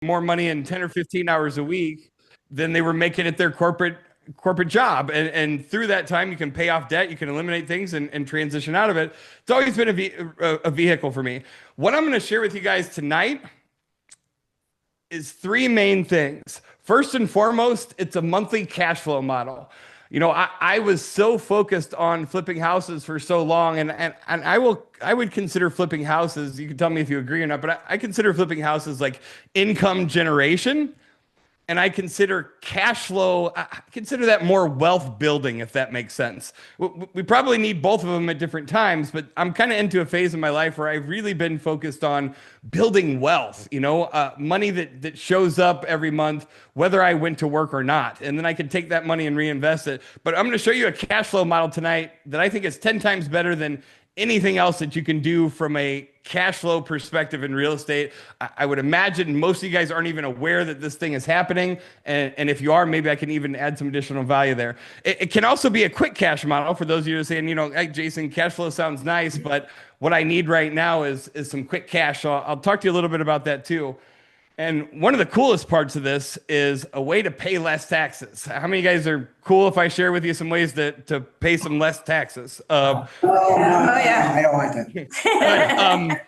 more money in 10 or 15 hours a week than they were making at their corporate job. And through that time, you can pay off debt, you can eliminate things and transition out of it. It's always been a vehicle for me. What I'm going to share with you guys tonight is three main things. First and foremost, it's a monthly cash flow model. I was so focused on flipping houses for so long, and I would consider flipping houses. You can tell me if you agree or not, but I consider flipping houses like income generation, and I consider cash flow, I consider that more wealth building, if that makes sense. We probably need both of them at different times, but I'm kind of into a phase in my life where I've really been focused on building wealth, money that shows up every month, whether I went to work or not. And then I can take that money and reinvest it. But I'm going to show you a cash flow model tonight that I think is 10 times better than anything else that you can do from a cash flow perspective in real estate. I would imagine most of you guys aren't even aware that this thing is happening. And if you are, maybe I can even add some additional value there. It can also be a quick cash model for those of you who are saying, hey, Jason, cash flow sounds nice, but what I need right now is some quick cash. So I'll talk to you a little bit about that too. And one of the coolest parts of this is a way to pay less taxes. How many of you guys are cool if I share with you some ways to pay some less taxes? Yeah. I don't want that.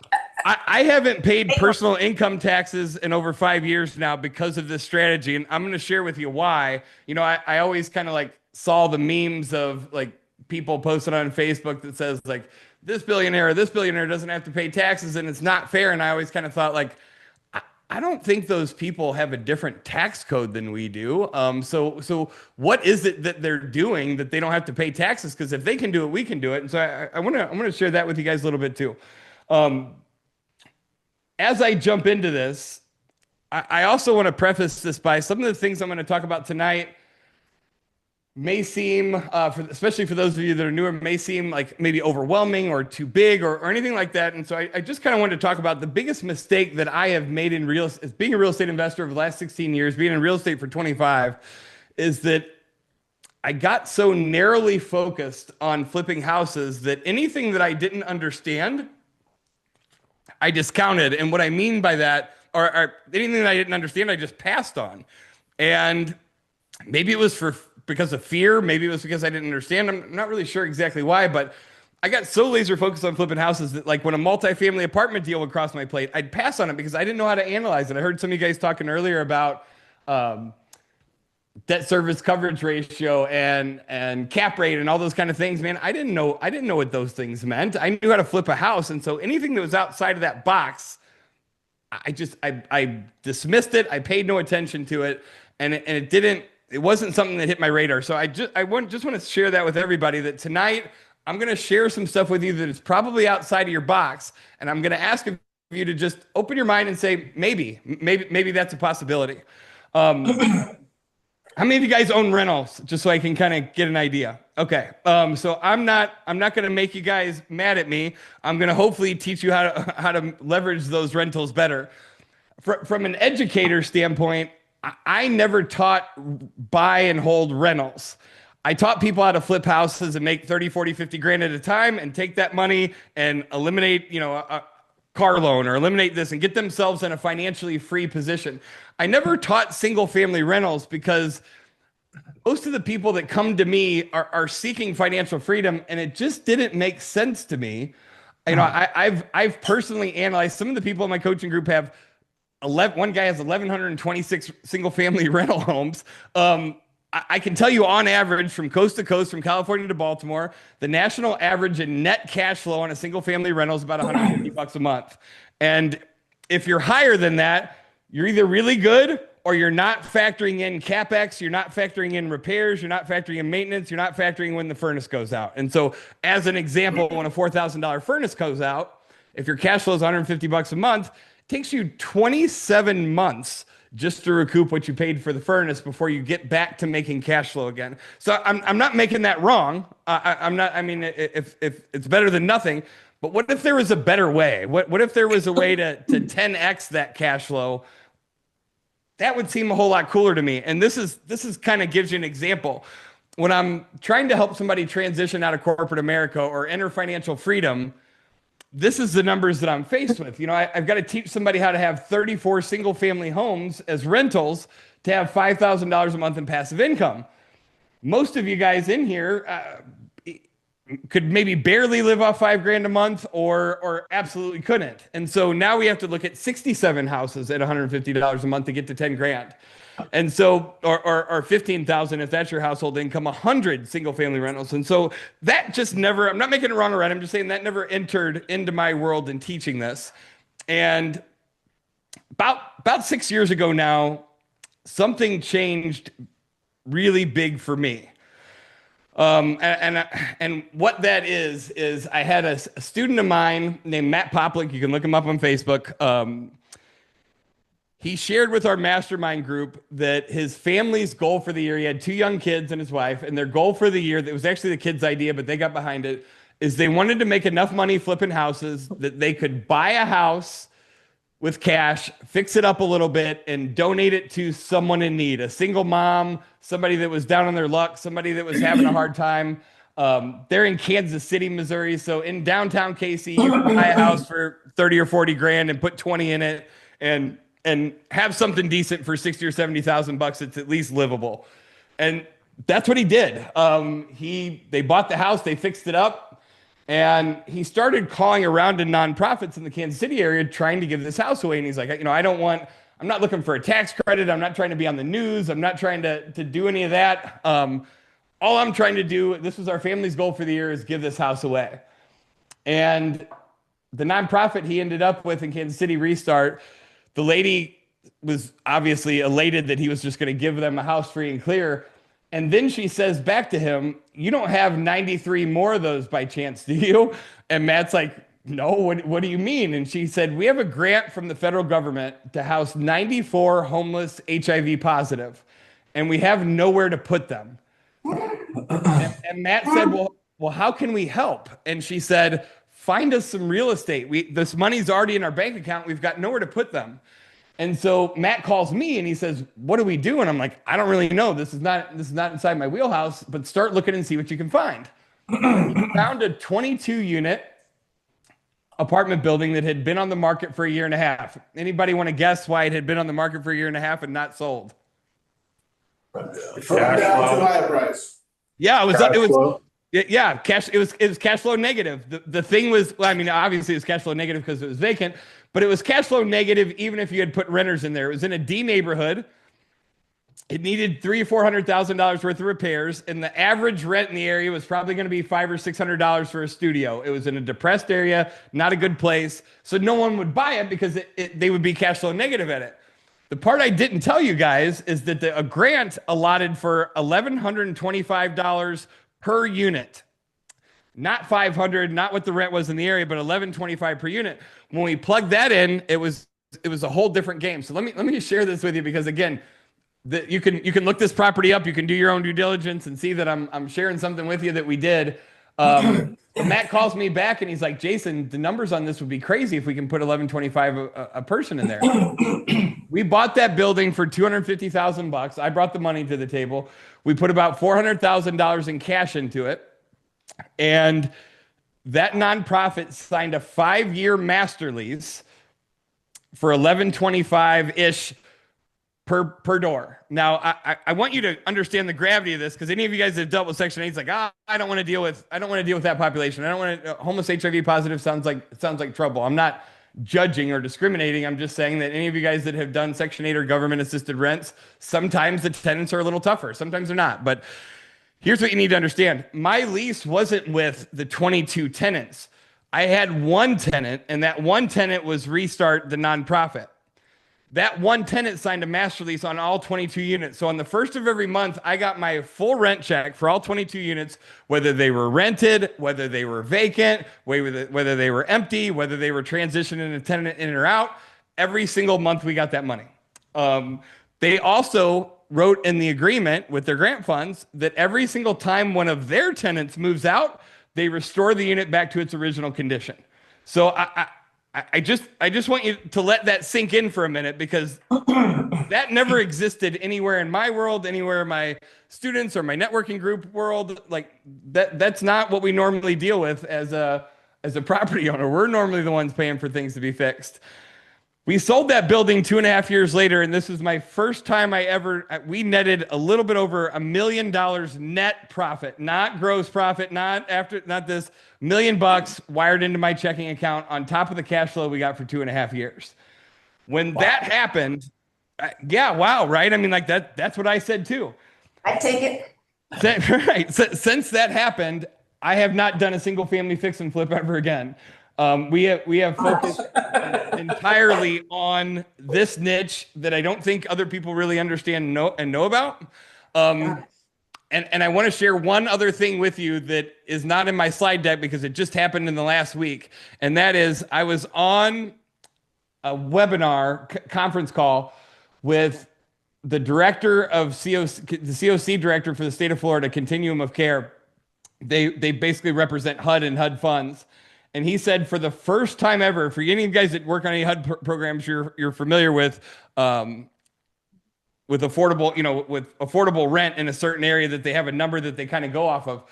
I haven't paid personal income taxes in over 5 years now because of this strategy. And I'm going to share with you why. I always kind of like saw the memes of like people posted on Facebook that says like this billionaire or this billionaire doesn't have to pay taxes and it's not fair. And I always kind of thought like, I don't think those people have a different tax code than we do. So what is it that they're doing that they don't have to pay taxes? Because if they can do it, we can do it. And so I'm gonna share that with you guys a little bit too. As I jump into this, I also want to preface this by some of the things I'm going to talk about tonight may seem, especially for those of you that are newer, may seem like maybe overwhelming or too big or anything like that. And so I just kind of wanted to talk about the biggest mistake that I have made in being a real estate investor over the last 16 years, being in real estate for 25, is that I got so narrowly focused on flipping houses that anything that I didn't understand, I discounted. And what I mean by that, or anything that I didn't understand, I just passed on. And maybe it was because of fear. Maybe it was because I didn't understand. I'm not really sure exactly why, but I got so laser focused on flipping houses that like when a multifamily apartment deal would cross my plate, I'd pass on it because I didn't know how to analyze it. I heard some of you guys talking earlier about debt service coverage ratio and cap rate and all those kind of things. Man, I didn't know what those things meant. I knew how to flip a house. And so anything that was outside of that box, I dismissed it. I paid no attention to it. And it wasn't something that hit my radar. So I just want to share that with everybody that tonight I'm going to share some stuff with you that is probably outside of your box. And I'm going to ask you to just open your mind and say, maybe that's a possibility. How many of you guys own rentals? Just so I can kind of get an idea. Okay. So I'm not going to make you guys mad at me. I'm going to hopefully teach you how to leverage those rentals better. From an educator standpoint, I never taught buy and hold rentals. I taught people how to flip houses and make 30, 40, 50 grand at a time and take that money and eliminate, a car loan or eliminate this and get themselves in a financially free position. I never taught single family rentals because most of the people that come to me are seeking financial freedom, and it just didn't make sense to me. I've personally analyzed some of the people in my coaching group have one guy has 1,126 single family rental homes. I can tell you on average from coast to coast, from California to Baltimore, the national average in net cash flow on a single family rental is about $150 a month. And if you're higher than that, you're either really good or you're not factoring in CapEx, you're not factoring in repairs, you're not factoring in maintenance, you're not factoring when the furnace goes out. And so as an example, when a $4,000 furnace goes out, if your cash flow is $150 a month, it takes you 27 months just to recoup what you paid for the furnace before you get back to making cash flow again. So I'm not making that wrong. I'm not. I mean, if it's better than nothing, but what if there was a better way? What if there was a way to 10x that cash flow? That would seem a whole lot cooler to me. And this is kind of gives you an example. When I'm trying to help somebody transition out of corporate America or enter financial freedom, this is the numbers that I'm faced with. I've got to teach somebody how to have 34 single family homes as rentals to have $5,000 a month in passive income. Most of you guys in here could maybe barely live off 5 grand a month or absolutely couldn't. And so now we have to look at 67 houses at $150 a month to get to 10 grand. And so, or 15,000 if that's your household income, 100 single family rentals. And so that just never, I'm not making it wrong or right. I'm just saying that never entered into my world in teaching this. And about 6 years ago now, something changed really big for me. And what that is I had a student of mine named Matt Poplick. You can look him up on Facebook. He shared with our mastermind group that his family's goal for the year, he had 2 young kids and his wife, and their goal for the year, that was actually the kids' idea, but they got behind it, is they wanted to make enough money flipping houses that they could buy a house with cash, fix it up a little bit, and donate it to someone in need, a single mom, somebody that was down on their luck, somebody that was having a hard time. They're in Kansas City, Missouri. So in downtown KC, you can buy a house for 30 or 40 grand and put 20 in it and have something decent for 60 or 70,000 bucks. It's at least livable. And that's what he did. They bought the house, they fixed it up, and he started calling around to nonprofits in the Kansas City area trying to give this house away. And he's like, I'm not looking for a tax credit. I'm not trying to be on the news. I'm not trying to do any of that. All I'm trying to do, this was our family's goal for the year, is give this house away. And the nonprofit he ended up with in Kansas City, Restart, the lady was obviously elated that he was just going to give them a house free and clear. And then she says back to him, "You don't have 93 more of those by chance, do you?" And Matt's like, "No, what do you mean?" And she said, "We have a grant from the federal government to house 94 homeless HIV positive, and we have nowhere to put them." And Matt said, well, how can we help? And she said, "Find us some real estate. This money's already in our bank account. We've got nowhere to put them." And so Matt calls me and he says, "What do we do?" And I'm like, "I don't really know. This is not inside my wheelhouse, but start looking and see what you can find." He found a 22 unit apartment building that had been on the market for a year and a half. Anybody want to guess why it had been on the market for a year and a half and not sold? From down to high price. Yeah, cash. It was cash flow negative. The thing was, well, I mean, obviously it was cash flow negative because it was vacant, but it was cash flow negative even if you had put renters in there. It was in a D neighborhood. It needed $300,000 or $400,000 worth of repairs, and the average rent in the area was probably going to be $500 or $600 for a studio. It was in a depressed area, not a good place, so no one would buy it because they would be cash flow negative at it. The part I didn't tell you guys is that a grant allotted for $1,125 per unit, not $500, not what the rent was in the area, but $1,125 per unit. When we plugged that in, it was a whole different game. So let me share this with you because again, you can look this property up. You can do your own due diligence and see that I'm sharing something with you that we did. Matt calls me back and he's like, "Jason, the numbers on this would be crazy if we can put $1,125 a person in there." We bought that building for $250,000. I brought the money to the table. We put about $400,000 in cash into it, and that nonprofit signed a 5-year master lease for $1,125 ish per door. Now, I want you to understand the gravity of this because any of you guys that have dealt with Section 8 is like, I don't want to deal with that population. I don't want to. Homeless HIV positive sounds like trouble. I'm not judging or discriminating. I'm just saying that any of you guys that have done Section 8 or government assisted rents, sometimes the tenants are a little tougher. Sometimes they're not. But here's what you need to understand. My lease wasn't with the 22 tenants. I had one tenant, and that one tenant was Restart, the nonprofit. That one tenant signed a master lease on all 22 units. So on the first of every month, I got my full rent check for all 22 units, whether they were rented, whether they were vacant, whether they were empty, whether they were transitioning a tenant in or out. Every single month we got that money. They also wrote in the agreement with their grant funds that every single time one of their tenants moves out, they restore the unit back to its original condition. So I just want you to let that sink in for a minute because that never existed anywhere in my world, anywhere in my students or my networking group world. Like that's not what we normally deal with as a as a property owner. We're normally the ones paying for things to be fixed. We sold that building 2.5 years later, and this was my first time we netted a little bit over $1 million net profit, not gross profit, not this $1 million wired into my checking account on top of the cash flow we got for 2.5 years. When that happened, yeah, wow, right? I mean, like that's what I said too. I take it. Right. Since that happened, I have not done a single family fix and flip ever again. We have focused entirely on this niche that I don't think other people really understand and know about. And I want to share one other thing with you that is not in my slide deck because it just happened in the last week. And that is I was on a webinar conference call with the director of COC, the COC director for the state of Florida, Continuum of Care. They basically represent HUD and HUD funds. And he said for the first time ever, for any of you guys that work on any HUD programs you're familiar with affordable, with affordable rent in a certain area that they have a number that they kind of go off of.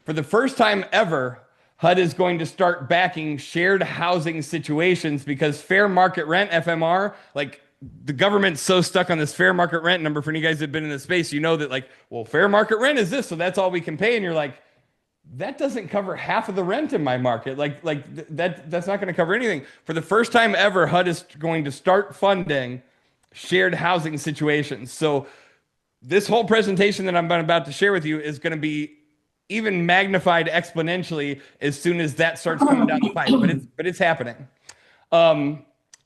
For the first time ever, HUD is going to start backing shared housing situations because fair market rent, FMR, like the government's so stuck on this fair market rent number. For any guys that have been in this space, you know that like, well, fair market rent is this, so that's all we can pay. And you're like, that doesn't cover half of the rent in my market. That's not going to cover anything. For the first time ever, HUD is going to start funding shared housing situations. So this whole presentation that I'm about to share with you is going to be even magnified exponentially as soon as that starts coming down the pipe. But it's happening. I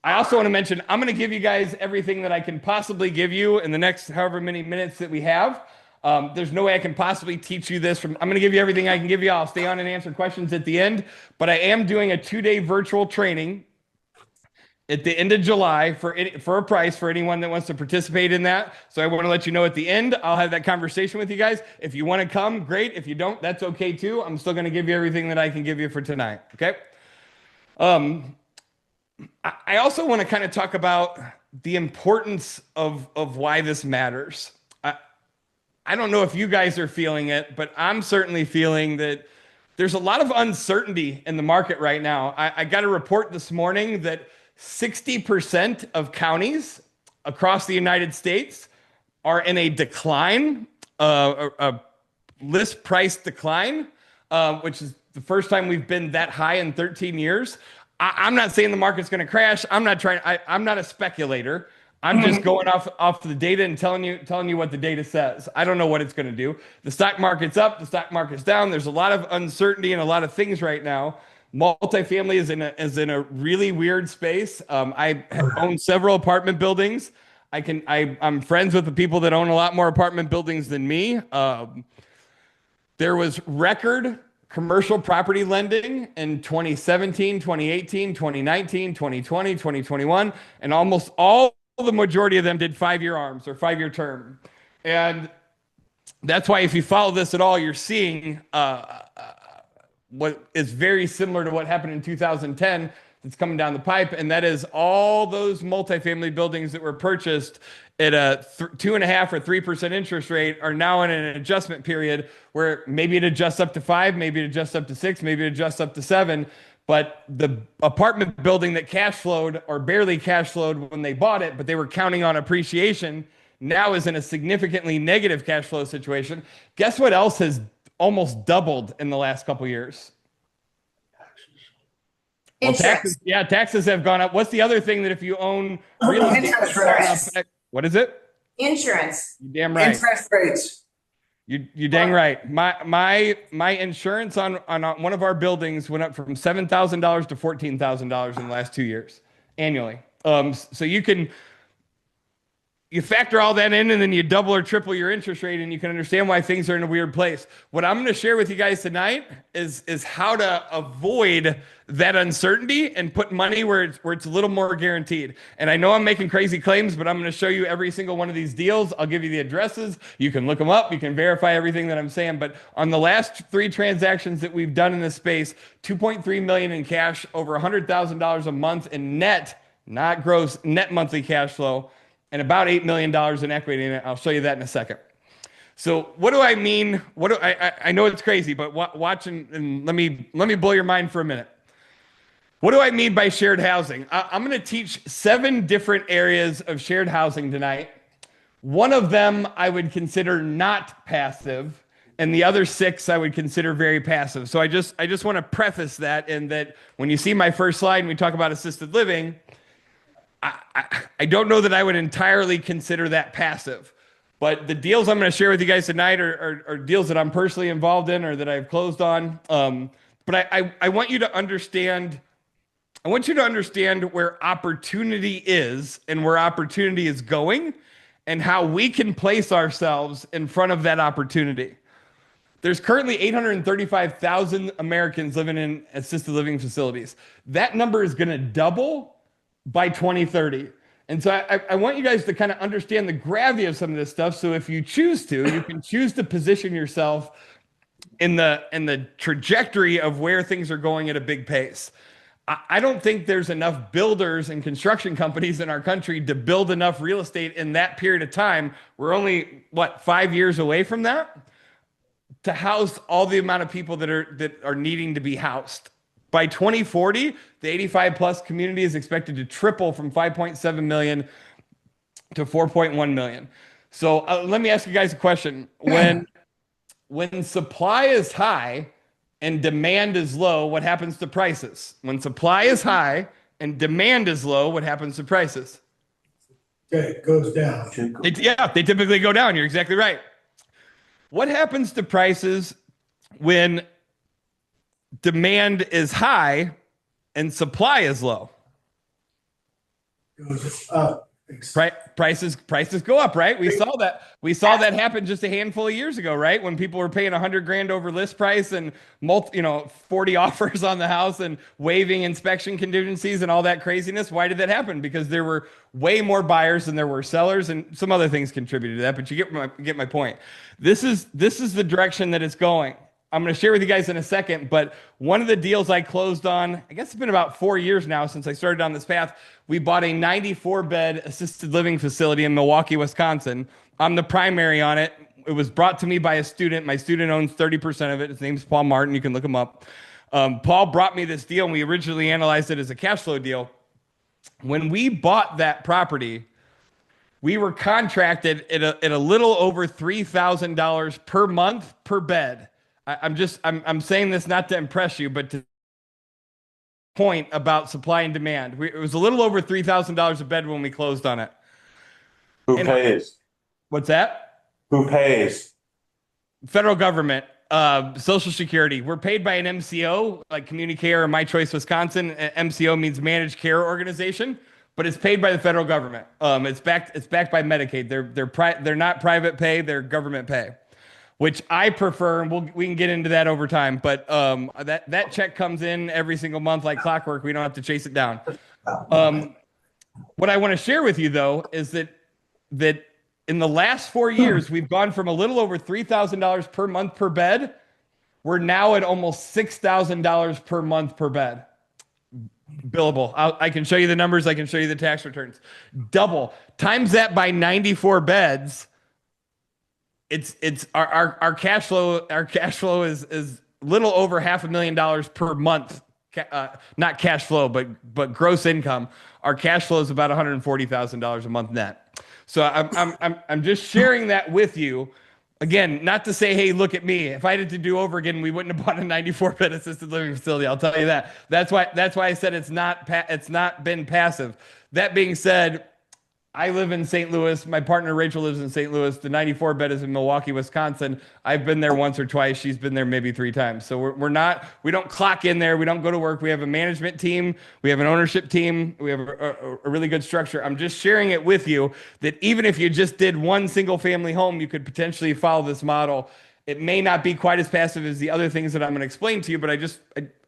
also want to mention I'm going to give you guys everything that I can possibly give you in the next however many minutes that we have. There's no way I can possibly teach you this. I'm going to give you everything I can give you. I'll stay on and answer questions at the end. But I am doing a 2-day virtual training at the end of July for a price for anyone that wants to participate in that. So I want to let you know at the end, I'll have that conversation with you guys. If you want to come, great. If you don't, that's okay too. I'm still going to give you everything that I can give you for tonight. Okay. I also want to kind of talk about the importance of why this matters. I don't know if you guys are feeling it, but I'm certainly feeling that there's a lot of uncertainty in the market right now. I got a report this morning that 60% of counties across the United States are in a decline, a list price decline, which is the first time we've been that high in 13 years. I'm not saying the market's going to crash. I'm not a speculator. I'm just going off the data and telling you what the data says. I don't know what it's going to do. The stock market's up, the stock market's down. There's a lot of uncertainty and a lot of things right now. Multifamily is in a really weird space. I own several apartment buildings. I'm friends with the people that own a lot more apartment buildings than me. There was record commercial property lending in 2017, 2018, 2019, 2020, 2021, and almost all the majority of them did 5-year ARMs or 5-year term. And that's why if you follow this at all, you're seeing what is very similar to what happened in 2010 that's coming down the pipe. And that is all those multifamily buildings that were purchased at a 2.5 or 3% interest rate are now in an adjustment period where maybe it adjusts up to 5, maybe it adjusts up to 6, maybe it adjusts up to 7. But the apartment building that cash flowed or barely cash flowed when they bought it, but they were counting on appreciation, now is in a significantly negative cash flow situation. Guess what else has almost doubled in the last couple of years? Well, taxes have gone up. What's the other thing that if you own real estate? What is it? Insurance. You damn right. Interest rates. You dang right. My insurance on one of our buildings went up from $7,000 to $14,000 in the last 2 years annually. So you factor all that in and then you double or triple your interest rate and you can understand why things are in a weird place. What I'm going to share with you guys tonight is how to avoid that uncertainty and put money where it's a little more guaranteed. And I know I'm making crazy claims, but I'm going to show you every single one of these deals. I'll give you the addresses. You can look them up. You can verify everything that I'm saying. But on the last 3 transactions that we've done in this space, $2.3 million in cash, over $100,000 a month in net, not gross, net monthly cash flow, and about $8 million in equity in it. I'll show you that in a second. So what do I mean? I know it's crazy, but watch and let me blow your mind for a minute. What do I mean by shared housing? I'm going to teach 7 different areas of shared housing tonight. One of them I would consider not passive, and the other 6 I would consider very passive. So I just want to preface that in that when you see my first slide and we talk about assisted living, I don't know that I would entirely consider that passive. But the deals I'm going to share with you guys tonight are deals that I'm personally involved in or that I've closed on. But I want you to understand. I want you to understand where opportunity is and where opportunity is going and how we can place ourselves in front of that opportunity. There's currently 835,000 Americans living in assisted living facilities. That number is going to double by 2030. And so I want you guys to kind of understand the gravity of some of this stuff. So if you choose to, you can choose to position yourself in the trajectory of where things are going at a big pace. I don't think there's enough builders and construction companies in our country to build enough real estate in that period of time. We're only, 5 years away from that to house all the amount of people that are needing to be housed. By 2040, the 85 plus community is expected to triple from 5.7 million to 4.1 million. So let me ask you guys a question. When supply is high and demand is low, what happens to prices? When supply is high and demand is low, what happens to prices? Okay, it goes down. They typically go down. You're exactly right. What happens to prices when demand is high and supply is low? It goes up. Prices go up, right? We saw that happen just a handful of years ago, right? When people were paying $100,000 over list price and 40 offers on the house and waiving inspection contingencies and all that craziness. Why did that happen? Because there were way more buyers than there were sellers, and some other things contributed to that. But you get my point. This is the direction that it's going. I'm going to share with you guys in a second, but one of the deals I closed on, I guess it's been about 4 years now since I started on this path. We bought a 94-bed assisted living facility in Milwaukee, Wisconsin. I'm the primary on it. It was brought to me by a student. My student owns 30% of it. His name's Paul Martin. You can look him up. Paul brought me this deal, and we originally analyzed it as a cash flow deal. When we bought that property, we were contracted at a little over $3,000 per month per bed. I'm saying this not to impress you, but to point about supply and demand. It was a little over $3,000 a bed when we closed on it. Who pays? What's that? Who pays? Federal government, Social Security. We're paid by an MCO, like Community Care or My Choice Wisconsin. MCO means Managed Care Organization, but it's paid by the federal government. It's backed by Medicaid. They're not private pay. They're government pay, which I prefer, and we can get into that over time. But that check comes in every single month like clockwork. We don't have to chase it down. What I want to share with you, though, is that in the last 4 years, we've gone from a little over $3,000 per month per bed. We're now at almost $6,000 per month per bed. Billable. I can show you the numbers. I can show you the tax returns. Double. Times that by 94 beds. It's our cash flow. Our cash flow is little over $500,000 per month. Not cash flow, but gross income. Our cash flow is about $140,000 a month net. So I'm just sharing that with you. Again, not to say, hey, look at me. If I had to do over again, we wouldn't have bought a 94-bed assisted living facility. I'll tell you that. That's why I said it's not been passive. That being said, I live in St. Louis. My partner Rachel lives in St. Louis. The 94-bed is in Milwaukee, Wisconsin. I've been there once or twice. She's been there maybe 3 times. So we don't clock in there. We don't go to work. We have a management team. We have an ownership team. We have a really good structure. I'm just sharing it with you that even if you just did one single family home, you could potentially follow this model. It may not be quite as passive as the other things that I'm going to explain to you, but I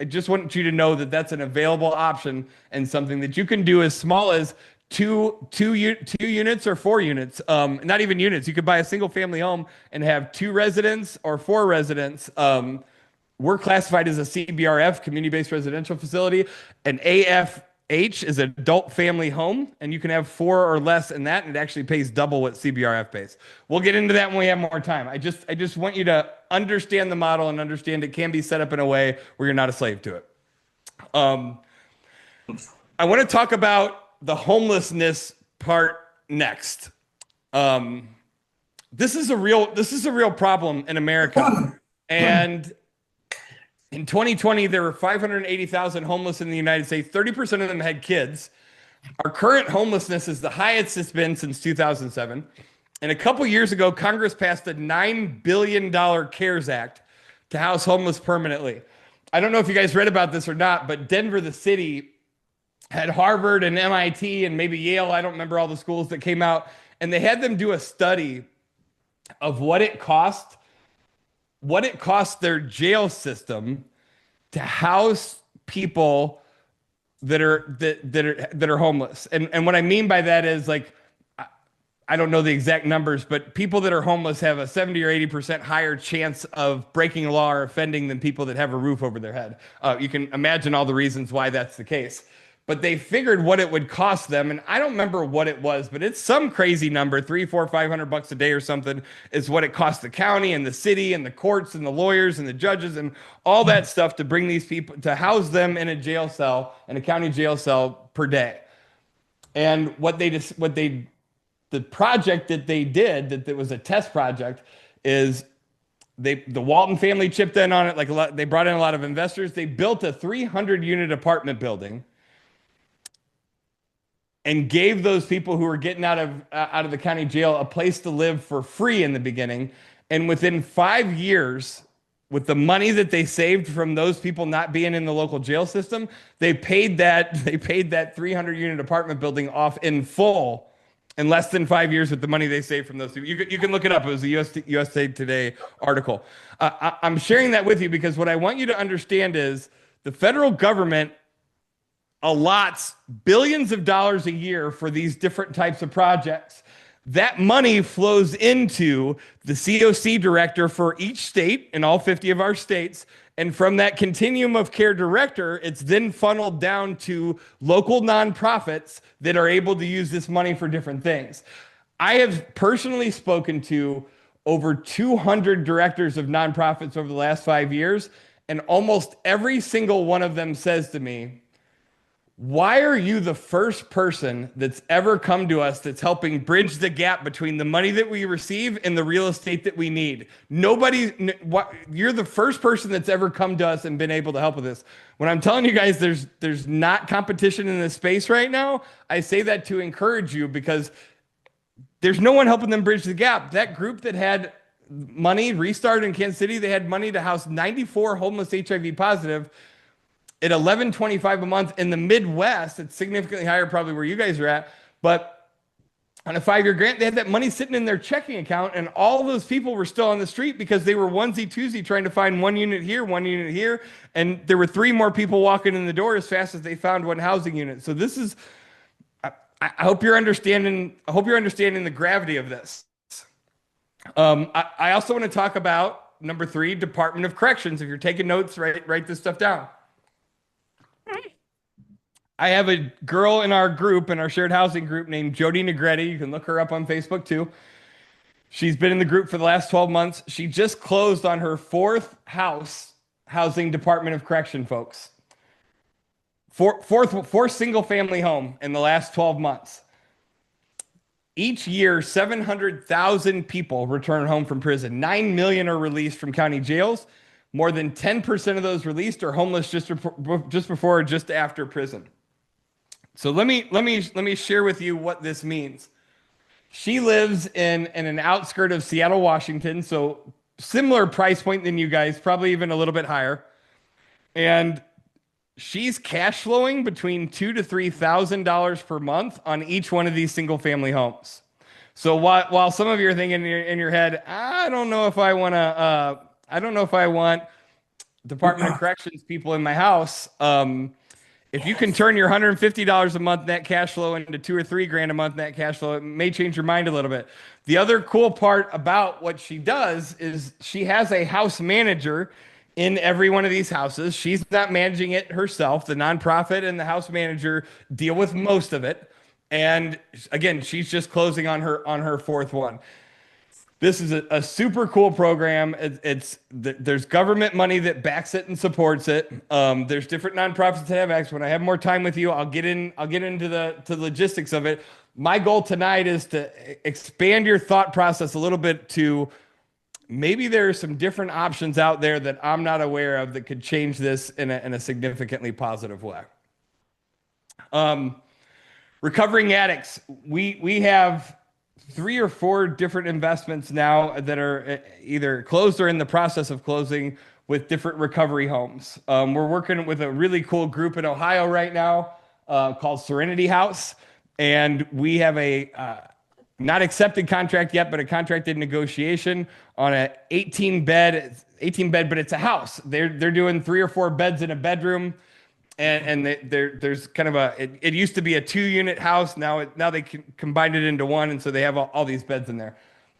just want you to know that that's an available option and something that you can do as small as two units or 4 units. Not even units. You could buy a single family home and have 2 residents or 4 residents. We're classified as a CBRF, community-based residential facility. An AFH is an adult family home, and you can have 4 or less in that, and it actually pays double what CBRF pays. We'll get into that when we have more time. I just want you to understand the model and understand it can be set up in a way where you're not a slave to it. I want to talk about the homelessness part next. Um, this is a real problem in America. And in 2020, there were 580,000 homeless in the United States. 30% of them had kids. Our current homelessness is the highest it's been since 2007. And a couple years ago, Congress passed a $9 billion CARES Act to house homeless permanently. I don't know if you guys read about this or not, but Denver, the city, had Harvard and MIT and maybe Yale. I don't remember all the schools that came out. And they had them do a study of what it cost their jail system to house people that are homeless. And what I mean by that is, like, I don't know the exact numbers, but people that are homeless have a 70 or 80% higher chance of breaking the law or offending than people that have a roof over their head. You can imagine all the reasons why that's the case. But they figured what it would cost them, and I don't remember what it was, but it's some crazy number, $300, $400, $500 a day or something, is what it costs the county and the city and the courts and the lawyers and the judges and all that stuff to bring these people, to house them in a jail cell, in a county jail cell per day. And the project that they did, that was a test project, is the Walton family chipped in on it. They brought in a lot of investors. They built a 300-unit apartment building and gave those people who were getting out of the county jail a place to live for free in the beginning. And within 5 years, with the money that they saved from those people not being in the local jail system, they paid that 300-unit apartment building off in full in less than 5 years with the money they saved from those people. You can look it up. It was a USA Today article. I'm sharing that with you because what I want you to understand is the federal government allots billions of dollars a year for these different types of projects. That money flows into the COC director for each state in all 50 of our states. And from that continuum of care director, it's then funneled down to local nonprofits that are able to use this money for different things. I have personally spoken to over 200 directors of nonprofits over the last 5 years, and almost every single one of them says to me, "Why are you the first person that's ever come to us that's helping bridge the gap between the money that we receive and the real estate that we need? You're the first person that's ever come to us and been able to help with this." When I'm telling you guys there's not competition in this space right now, I say that to encourage you because there's no one helping them bridge the gap. That group that had money, Restart in Kansas City, they had money to house 94 homeless HIV positive at $11.25 a month. In the Midwest, it's significantly higher probably where you guys are at, but on a 5-year grant, they had that money sitting in their checking account, and all those people were still on the street because they were onesie-twosie trying to find one unit here, and there were 3 more people walking in the door as fast as they found one housing unit. So this is, I hope you're understanding the gravity of this. I also want to talk about number 3, Department of Corrections. If you're taking notes, write this stuff down. I have a girl in our group, in our shared housing group, named Jody Negretti. You can look her up on Facebook too. She's been in the group for the last 12 months. She just closed on her 4th housing Department of Correction, folks. Fourth single family home in the last 12 months. Each year, 700,000 people return home from prison. 9 million are released from county jails. More than 10% of those released are homeless just before or just after prison. So let me share with you what this means. She lives in an outskirt of Seattle, Washington, so similar price point than you guys, probably even a little bit higher. And she's cash flowing between $2,000 to $3,000 per month on each one of these single family homes. So while some of you are thinking in your head, I don't know if I want Department of Corrections people in my house. If you can turn your $150 a month net cash flow into $2,000 or $3,000 a month net cash flow, it may change your mind a little bit. The other cool part about what she does is she has a house manager in every one of these houses. She's not managing it herself. The nonprofit and the house manager deal with most of it. And again, she's just closing on her 4th one. This is a super cool program. There's government money that backs it and supports it. There's different nonprofits that have access. When I have more time with you, I'll get into the logistics of it. My goal tonight is to expand your thought process a little bit to maybe there are some different options out there that I'm not aware of that could change this in a significantly positive way. Recovering addicts. We have 3 or 4 different investments now that are either closed or in the process of closing with different recovery homes. We're working with a really cool group in Ohio right now called Serenity House, and we have a not accepted contract yet, but a contracted negotiation on a 18 bed, but it's a house. They're doing 3 or 4 beds in a bedroom. And there's kind of it used to be a 2-unit house. Now they combined it into one. And so they have all these beds in there.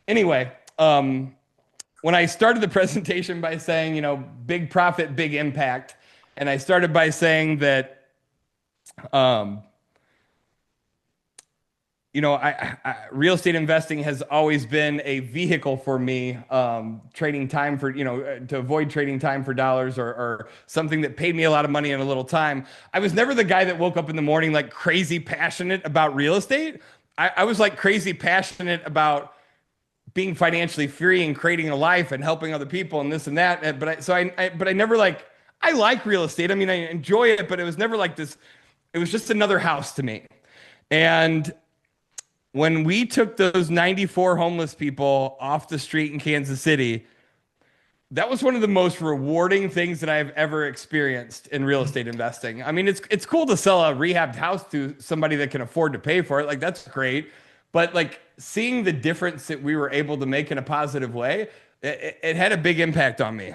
Anyway, when I started the presentation by saying, big profit, big impact. And I started by saying that, real estate investing has always been a vehicle for me, trading time for, to avoid trading time for dollars or something that paid me a lot of money in a little time. I was never the guy that woke up in the morning like crazy passionate about real estate. I was like crazy passionate about being financially free and creating a life and helping other people and this and that. But I never I like real estate. I mean, I enjoy it, but it was never like this. It was just another house to me. And when we took those 94 homeless people off the street in Kansas City, that was one of the most rewarding things that I've ever experienced in real estate investing. I mean, it's cool to sell a rehabbed house to somebody that can afford to pay for it. Like, that's great. But seeing the difference that we were able to make in a positive way, it had a big impact on me.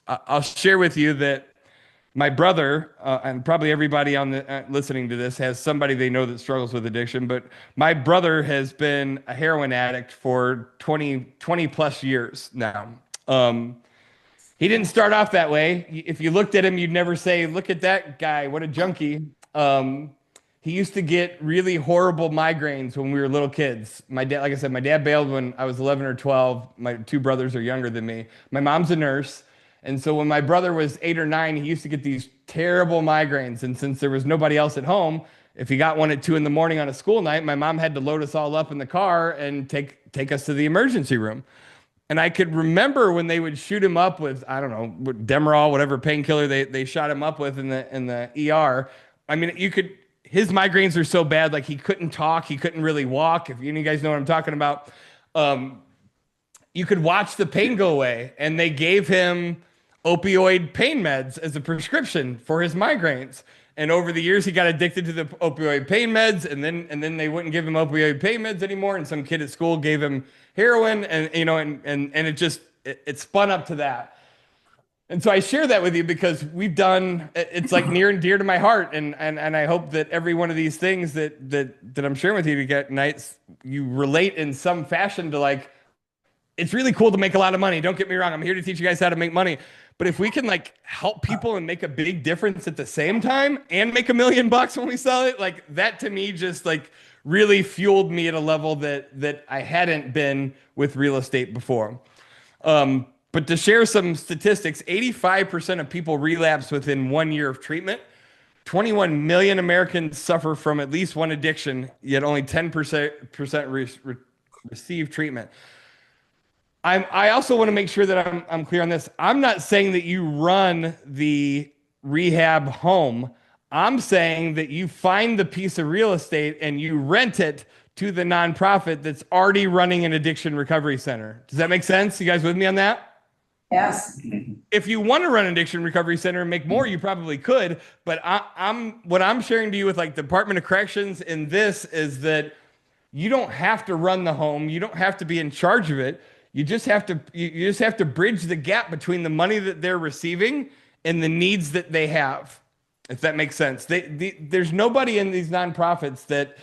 I'll share with you that my brother, and probably everybody on the listening to this has somebody they know that struggles with addiction, but my brother has been a heroin addict for 20 plus years now. He didn't start off that way. If you looked at him, you'd never say, look at that guy, what a junkie. He used to get really horrible migraines when we were little kids. My dad, like I said, my dad bailed when I was 11 or 12. My 2 brothers are younger than me. My mom's a nurse. And so when my brother was 8 or 9, he used to get these terrible migraines. And since there was nobody else at home, if he got one at 2 in the morning on a school night, my mom had to load us all up in the car and take us to the emergency room. And I could remember when they would shoot him up with, I don't know, Demerol, whatever painkiller they shot him up with in the ER. I mean, his migraines are so bad, like he couldn't talk, he couldn't really walk. If you guys know what I'm talking about, you could watch the pain go away. And they gave him opioid pain meds as a prescription for his migraines. And over the years, he got addicted to the opioid pain meds, and then they wouldn't give him opioid pain meds anymore. And some kid at school gave him heroin, and it spun up to that. And so I share that with you because it's like near and dear to my heart. And I hope that every one of these things that I'm sharing with you tonight, you relate in some fashion to it's really cool to make a lot of money. Don't get me wrong. I'm here to teach you guys how to make money. But if we can help people and make a big difference at the same time and make $1 million when we sell it, that to me just really fueled me at a level that I hadn't been with real estate before. But to share some statistics, 85% of people relapse within 1 year of treatment. 21 million Americans suffer from at least one addiction, yet only 10% receive treatment. I also want to make sure that I'm clear on this. I'm not saying that you run the rehab home. I'm saying that you find the piece of real estate and you rent it to the nonprofit that's already running an addiction recovery center. Does that make sense? You guys with me on that? Yes. If you want to run an addiction recovery center and make more, you probably could. But what I'm sharing to you with Department of Corrections in this is that you don't have to run the home. You don't have to be in charge of it. You just have to bridge the gap between the money that they're receiving and the needs that they have, if that makes sense. There's nobody in these nonprofits that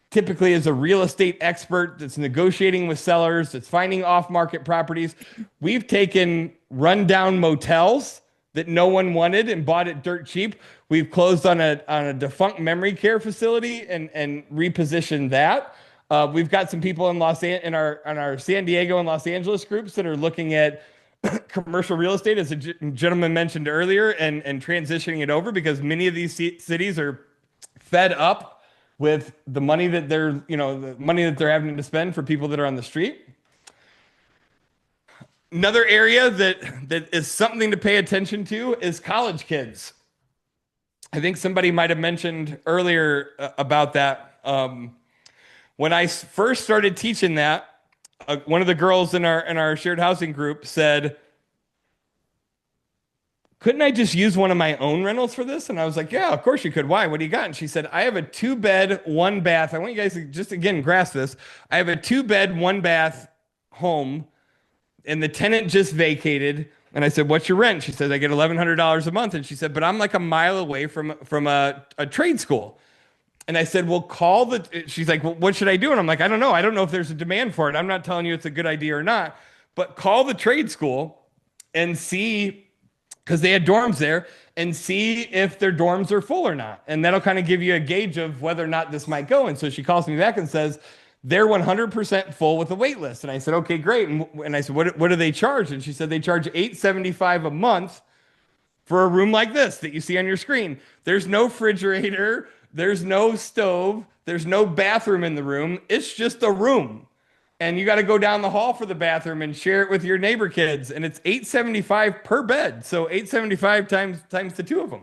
typically is a real estate expert that's negotiating with sellers, that's finding off-market properties. We've taken rundown motels that no one wanted and bought it dirt cheap. We've closed on a defunct memory care facility and repositioned that. We've got some people in in our San Diego and Los Angeles groups that are looking at commercial real estate, as a gentleman mentioned earlier, and transitioning it over because many of these cities are fed up with the money that the money that they're having to spend for people that are on the street. Another area that is something to pay attention to is college kids. I think somebody might have mentioned earlier about that. When I first started teaching that, one of the girls in our shared housing group said, "Couldn't I just use one of my own rentals for this?" And I was like, "Yeah, of course you could. Why? What do you got?" And she said, "I have a 2-bed, 1-bath. I want you guys to just again grasp this. I have a 2-bed, 1-bath home, and the tenant just vacated." And I said, "What's your rent?" She said, "I get $1,100 a month." And she said, "But I'm like a mile away from a trade school." And I said, "Well, call the." She's like, "Well, what should I do?" And I'm like, "I don't know. I don't know if there's a demand for it. I'm not telling you it's a good idea or not, but call the trade school and see, because they had dorms there, and see if their dorms are full or not. And that'll kind of give you a gauge of whether or not this might go." And so she calls me back and says, "They're 100% full with a wait list." And I said, "Okay, great." And I said, what do they charge?" And she said, "They charge $875 a month for a room like this that you see on your screen. There's no refrigerator, there's no stove, there's no bathroom in the room. It's just a room. And you got to go down the hall for the bathroom and share it with your neighbor kids. And it's $875 per bed. So $875 times the two of them."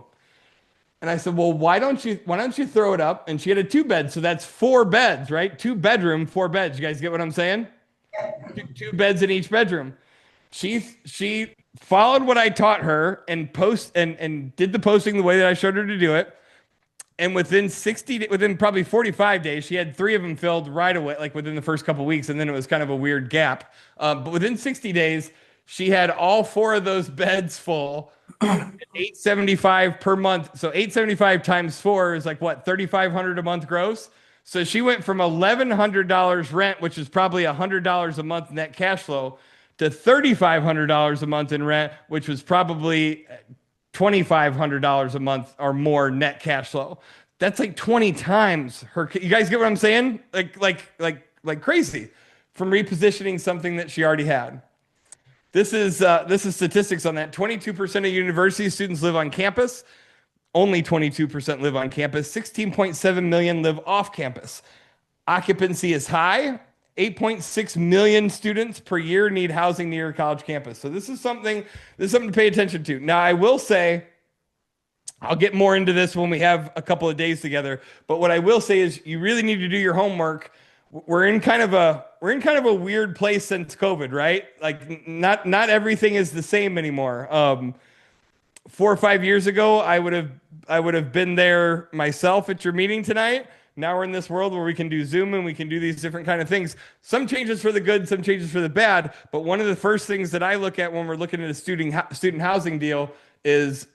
And I said, "Well, why don't you throw it up?" And she had a 2-bed, so that's 4 beds, right? 2-bedroom, 4 beds. You guys get what I'm saying? Two beds in each bedroom. She followed what I taught her and did the posting the way that I showed her to do it. And within probably 45 days, she had 3 of them filled right away, like within the first couple of weeks. And then it was kind of a weird gap. But within 60 days, she had all 4 of those beds full. $875 per month. So $875 times 4 is like what, $3,500 a month gross. So she went from $1,100 rent, which is probably $100 a month net cash flow, to $3,500 a month in rent, which was probably $2,500 a month or more net cash flow. That's like 20 times her. You guys get what I'm saying? Like crazy, from repositioning something that she already had. This is statistics on that. 22% of university students live on campus. Only 22% live on campus. 16.7 million live off campus. Occupancy is high. 8.6 million students per year need housing near a college campus. So this is something to pay attention to. Now, I will say, I'll get more into this when we have a couple of days together, but what I will say is you really need to do your homework. We're in kind of a weird place since COVID, right? Like not everything is the same anymore. 4 or 5 years ago, I would have been there myself at your meeting tonight. Now we're in this world where we can do Zoom and we can do these different kind of things. Some changes for the good, some changes for the bad. But one of the first things that I look at when we're looking at a student housing deal is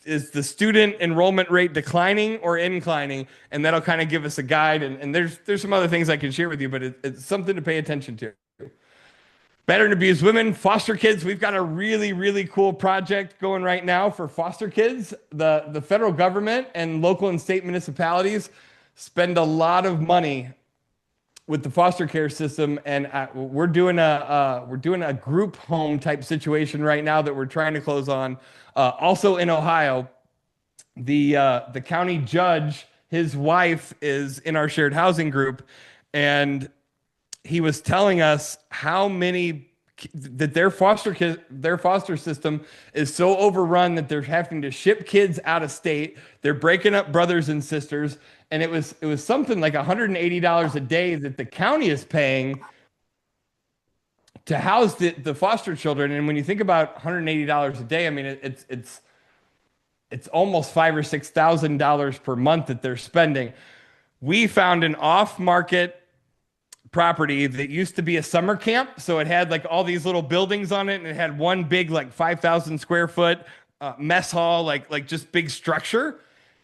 is the student enrollment rate declining or inclining? And that'll kind of give us a guide. And there's some other things I can share with you, but it's something to pay attention to. Battered and abused women, foster kids. We've got a really, really cool project going right now for foster kids. The federal government and local and state municipalities spend a lot of money with the foster care system, and we're doing a group home type situation right now that we're trying to close on. Also in Ohio, the county judge, his wife is in our shared housing group, and he was telling us how many that their foster system is so overrun that they're having to ship kids out of state. They're breaking up brothers and sisters, and it was something like $180 a day that the county is paying to house the foster children. And when you think about $180 a day, I mean it's almost $5,000 or $6,000 per month that they're spending. We found an off-market property that used to be a summer camp. So it had like all these little buildings on it, and it had one big like 5,000 square foot mess hall, like just big structure.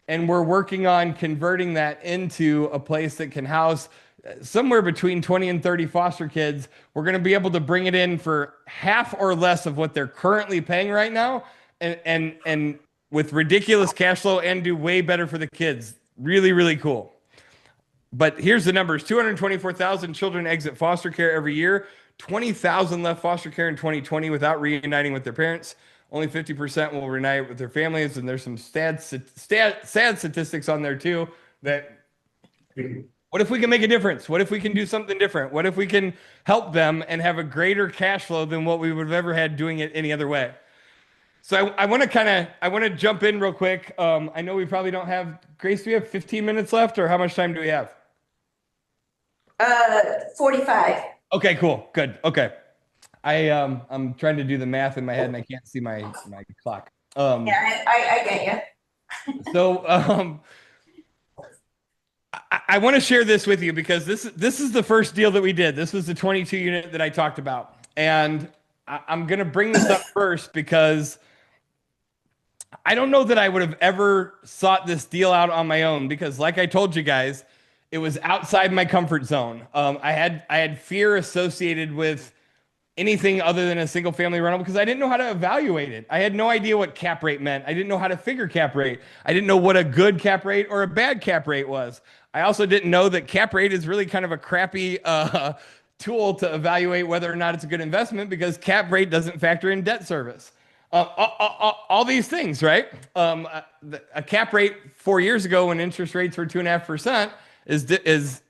And we're working on converting that into a place that can house somewhere between 20 and 30 foster kids. We're going to be able to bring it in for half or less of what they're currently paying right now, and with ridiculous cash flow, and do way better for the kids. Really, really cool. But here's the numbers: 224,000 children exit foster care every year. 20,000 left foster care in 2020 without reuniting with their parents. Only 50% will reunite with their families, and there's some sad statistics on there too. That what if we can make a difference? What if we can do something different? What if we can help them and have a greater cash flow than what we would have ever had doing it any other way? So I want to jump in real quick. I know we probably don't have, Grace, do we have 15 minutes left, or how much time do we have? 45. Okay, cool. Good. Okay. I'm trying to do the math in my head and I can't see my clock. Yeah, I get you. So I want to share this with you because this is the first deal that we did. This was the 22 unit that I talked about. And I'm going to bring this up first because I don't know that I would have ever sought this deal out on my own because, like I told you guys, it was outside my comfort zone. I had fear associated with anything other than a single family rental because I didn't know how to evaluate it. I had no idea what cap rate meant. I didn't know how to figure cap rate. I didn't know what a good cap rate or a bad cap rate was. I also didn't know that cap rate is really kind of a crappy tool to evaluate whether or not it's a good investment because cap rate doesn't factor in debt service. All these things, right? A cap rate 4 years ago when interest rates were 2.5% is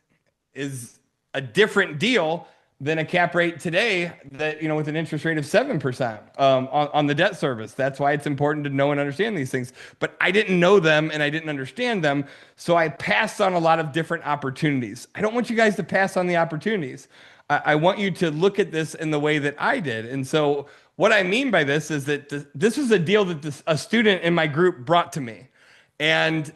a different deal than a cap rate today that, with an interest rate of 7% on the debt service. That's why it's important to know and understand these things. But I didn't know them and I didn't understand them. So I passed on a lot of different opportunities. I don't want you guys to pass on the opportunities. I want you to look at this in the way that I did. And so what I mean by this is that this was a deal that a student in my group brought to me. And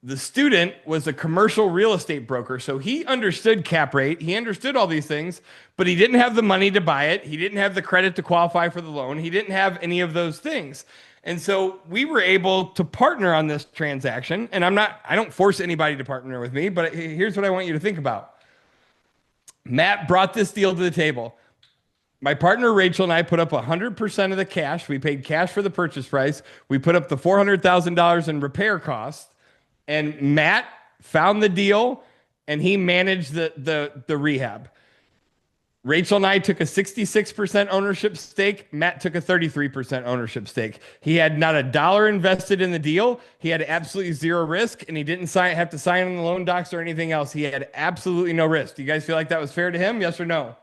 the student was a commercial real estate broker. So he understood cap rate. He understood all these things, but he didn't have the money to buy it. He didn't have the credit to qualify for the loan. He didn't have any of those things. And so we were able to partner on this transaction. And I don't force anybody to partner with me, but here's what I want you to think about. Matt brought this deal to the table. My partner Rachel and I put up 100% of the cash. We paid cash for the purchase price. We put up the $400,000 in repair costs. And Matt found the deal and he managed the rehab. Rachel and I took a 66% ownership stake. Matt took a 33% ownership stake. He had not a dollar invested in the deal. He had absolutely zero risk, and he didn't have to sign on the loan docs or anything else. He had absolutely no risk. Do you guys feel like that was fair to him? Yes or no?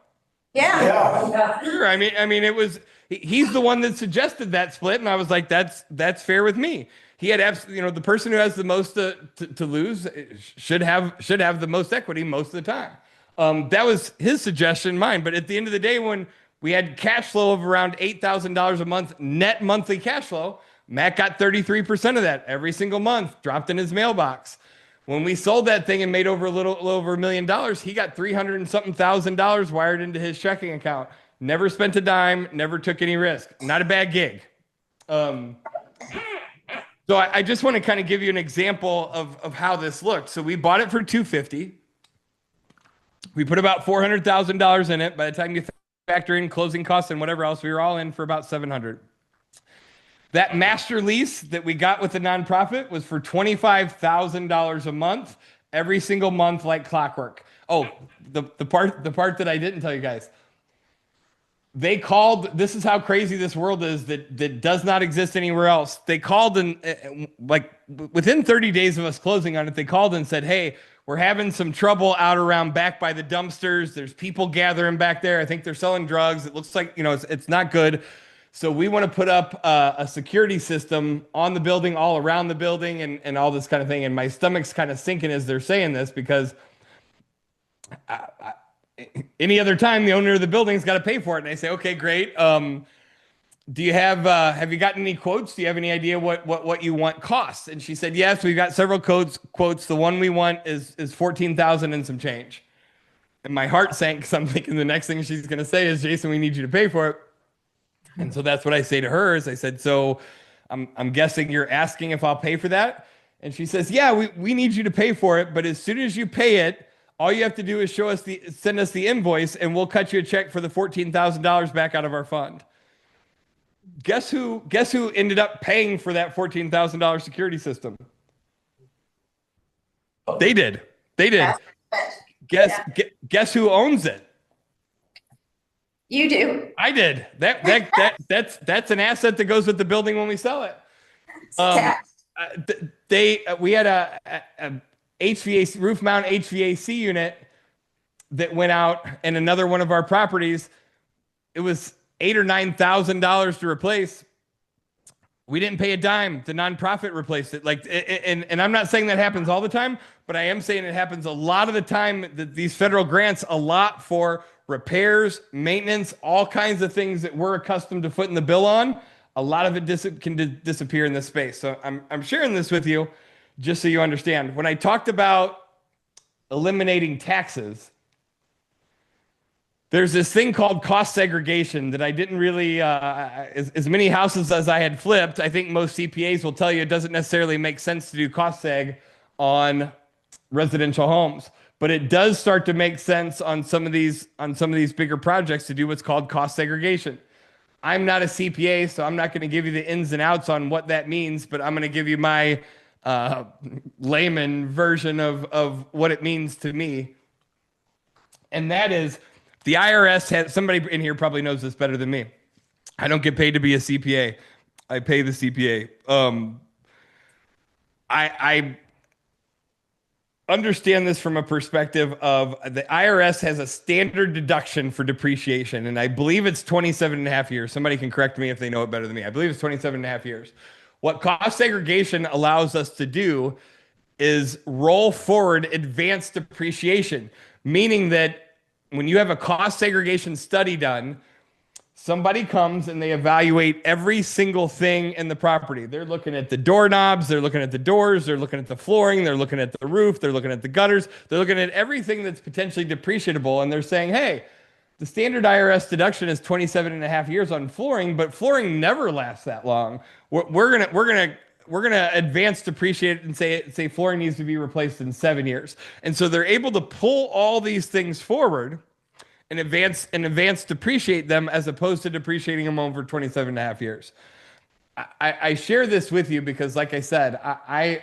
Yeah. Sure. I mean, it was. He's the one that suggested that split, and I was like, that's fair with me. He had absolutely, the person who has the most to lose should have the most equity most of the time. That was his suggestion, mine. But at the end of the day, when we had cash flow of around $8,000 a month, net monthly cash flow, Matt got 33% of that every single month, dropped in his mailbox. When we sold that thing and made over a little over $1 million, he got 300 and something thousand dollars wired into his checking account. Never spent a dime, never took any risk. Not a bad gig. So I just want to kind of give you an example of how this looked. So we bought it for $250. We put about $400,000 in it. By the time you factor in closing costs and whatever else, we were all in for about $700. That master lease that we got with the nonprofit was for $25,000 a month, every single month, like clockwork. Oh, the part that I didn't tell you guys. They called, this is how crazy this world is that does not exist anywhere else. They called and like within 30 days of us closing on it, they called and said, hey, we're having some trouble out around back by the dumpsters. There's people gathering back there. I think they're selling drugs. It looks like, it's not good. So we want to put up a security system on the building, all around the building and all this kind of thing. And my stomach's kind of sinking as they're saying this because any other time the owner of the building's got to pay for it. And I say, okay, great. Do you have you gotten any quotes? Do you have any idea what you want costs? And she said, yes, we've got several quotes. The one we want is 14,000 and some change. And my heart sank because I'm thinking the next thing she's going to say is, Jason, we need you to pay for it. And so that's what I say to her is I said, so I'm guessing you're asking if I'll pay for that. And she says, yeah, we need you to pay for it. But as soon as you pay it, all you have to do is send us the invoice and we'll cut you a check for the $14,000 back out of our fund. Guess who ended up paying for that $14,000 security system? They did. They did. Guess Yeah. guess who owns it? You do. I did. That's an asset that goes with the building when we sell it. Tax. We had a HVAC roof mount HVAC unit that went out in another one of our properties. It was $8,000 or $9,000 to replace. We didn't pay a dime. The nonprofit replaced it. And I'm not saying that happens all the time, but I am saying it happens a lot of the time. That these federal grants a lot for repairs, maintenance, all kinds of things that we're accustomed to footing the bill on. A lot of it can disappear in this space. So I'm sharing this with you just so you understand. When I talked about eliminating taxes, there's this thing called cost segregation that I didn't really, as many houses as I had flipped, I think most CPAs will tell you it doesn't necessarily make sense to do cost seg on residential homes. But it does start to make sense on some of these bigger projects to do what's called cost segregation. I'm not a CPA, so I'm not going to give you the ins and outs on what that means, but I'm going to give you my layman version of what it means to me. And that is, the IRS has, somebody in here probably knows this better than me. I don't get paid to be a CPA. I pay the CPA. I understand this from a perspective of the IRS has a standard deduction for depreciation, and I believe it's 27 and a half years. Somebody can correct me if they know it better than me. I believe it's 27 and a half years. What cost segregation allows us to do is roll forward advanced depreciation, meaning that when you have a cost segregation study done, somebody comes and they evaluate every single thing in the property. They're looking at the doorknobs, they're looking at the doors, they're looking at the flooring, they're looking at the roof, they're looking at the gutters, they're looking at everything that's potentially depreciable, and they're saying, hey, the standard IRS deduction is 27 and a half years on flooring, but flooring never lasts that long. We're gonna advance depreciate it and say flooring needs to be replaced in 7 years. And so they're able to pull all these things forward and advance depreciate them as opposed to depreciating them over 27 and a half years. I share this with you because, like I said, I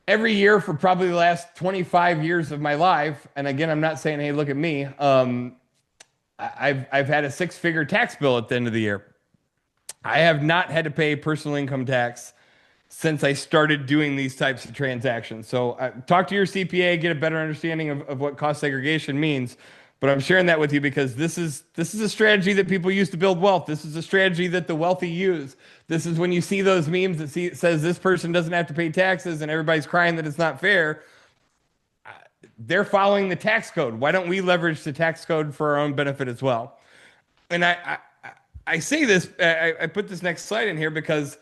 every year for probably the last 25 years of my life, and again, I'm not saying, hey, look at me. I've had a 6-figure tax bill at the end of the year. I have not had to pay personal income tax since I started doing these types of transactions. So talk to your CPA, get a better understanding of what cost segregation means. But I'm sharing that with you because this is a strategy that people use to build wealth. This is a strategy that the wealthy use. This is when you see those memes that says this person doesn't have to pay taxes and everybody's crying that it's not fair. They're following the tax code. Why don't we leverage the tax code for our own benefit as well? And I say this, I put this next slide in here because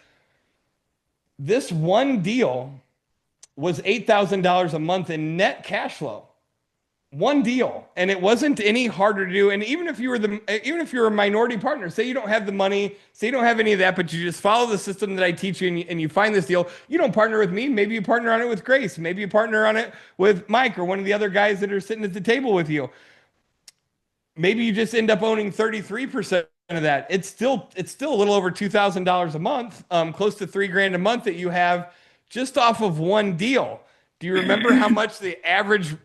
this one deal was $8,000 a month in net cash flow. One deal, and it wasn't any harder to do. And even if you're a minority partner, say you don't have the money, say you don't have any of that, but you just follow the system that I teach you, and you find this deal. You don't partner with me. Maybe you partner on it with Grace. Maybe you partner on it with Mike or one of the other guys that are sitting at the table with you. Maybe you just end up owning 33% of that. It's still a little over $2,000 a month, close to $3,000 a month that you have just off of one deal. Do you remember how much the average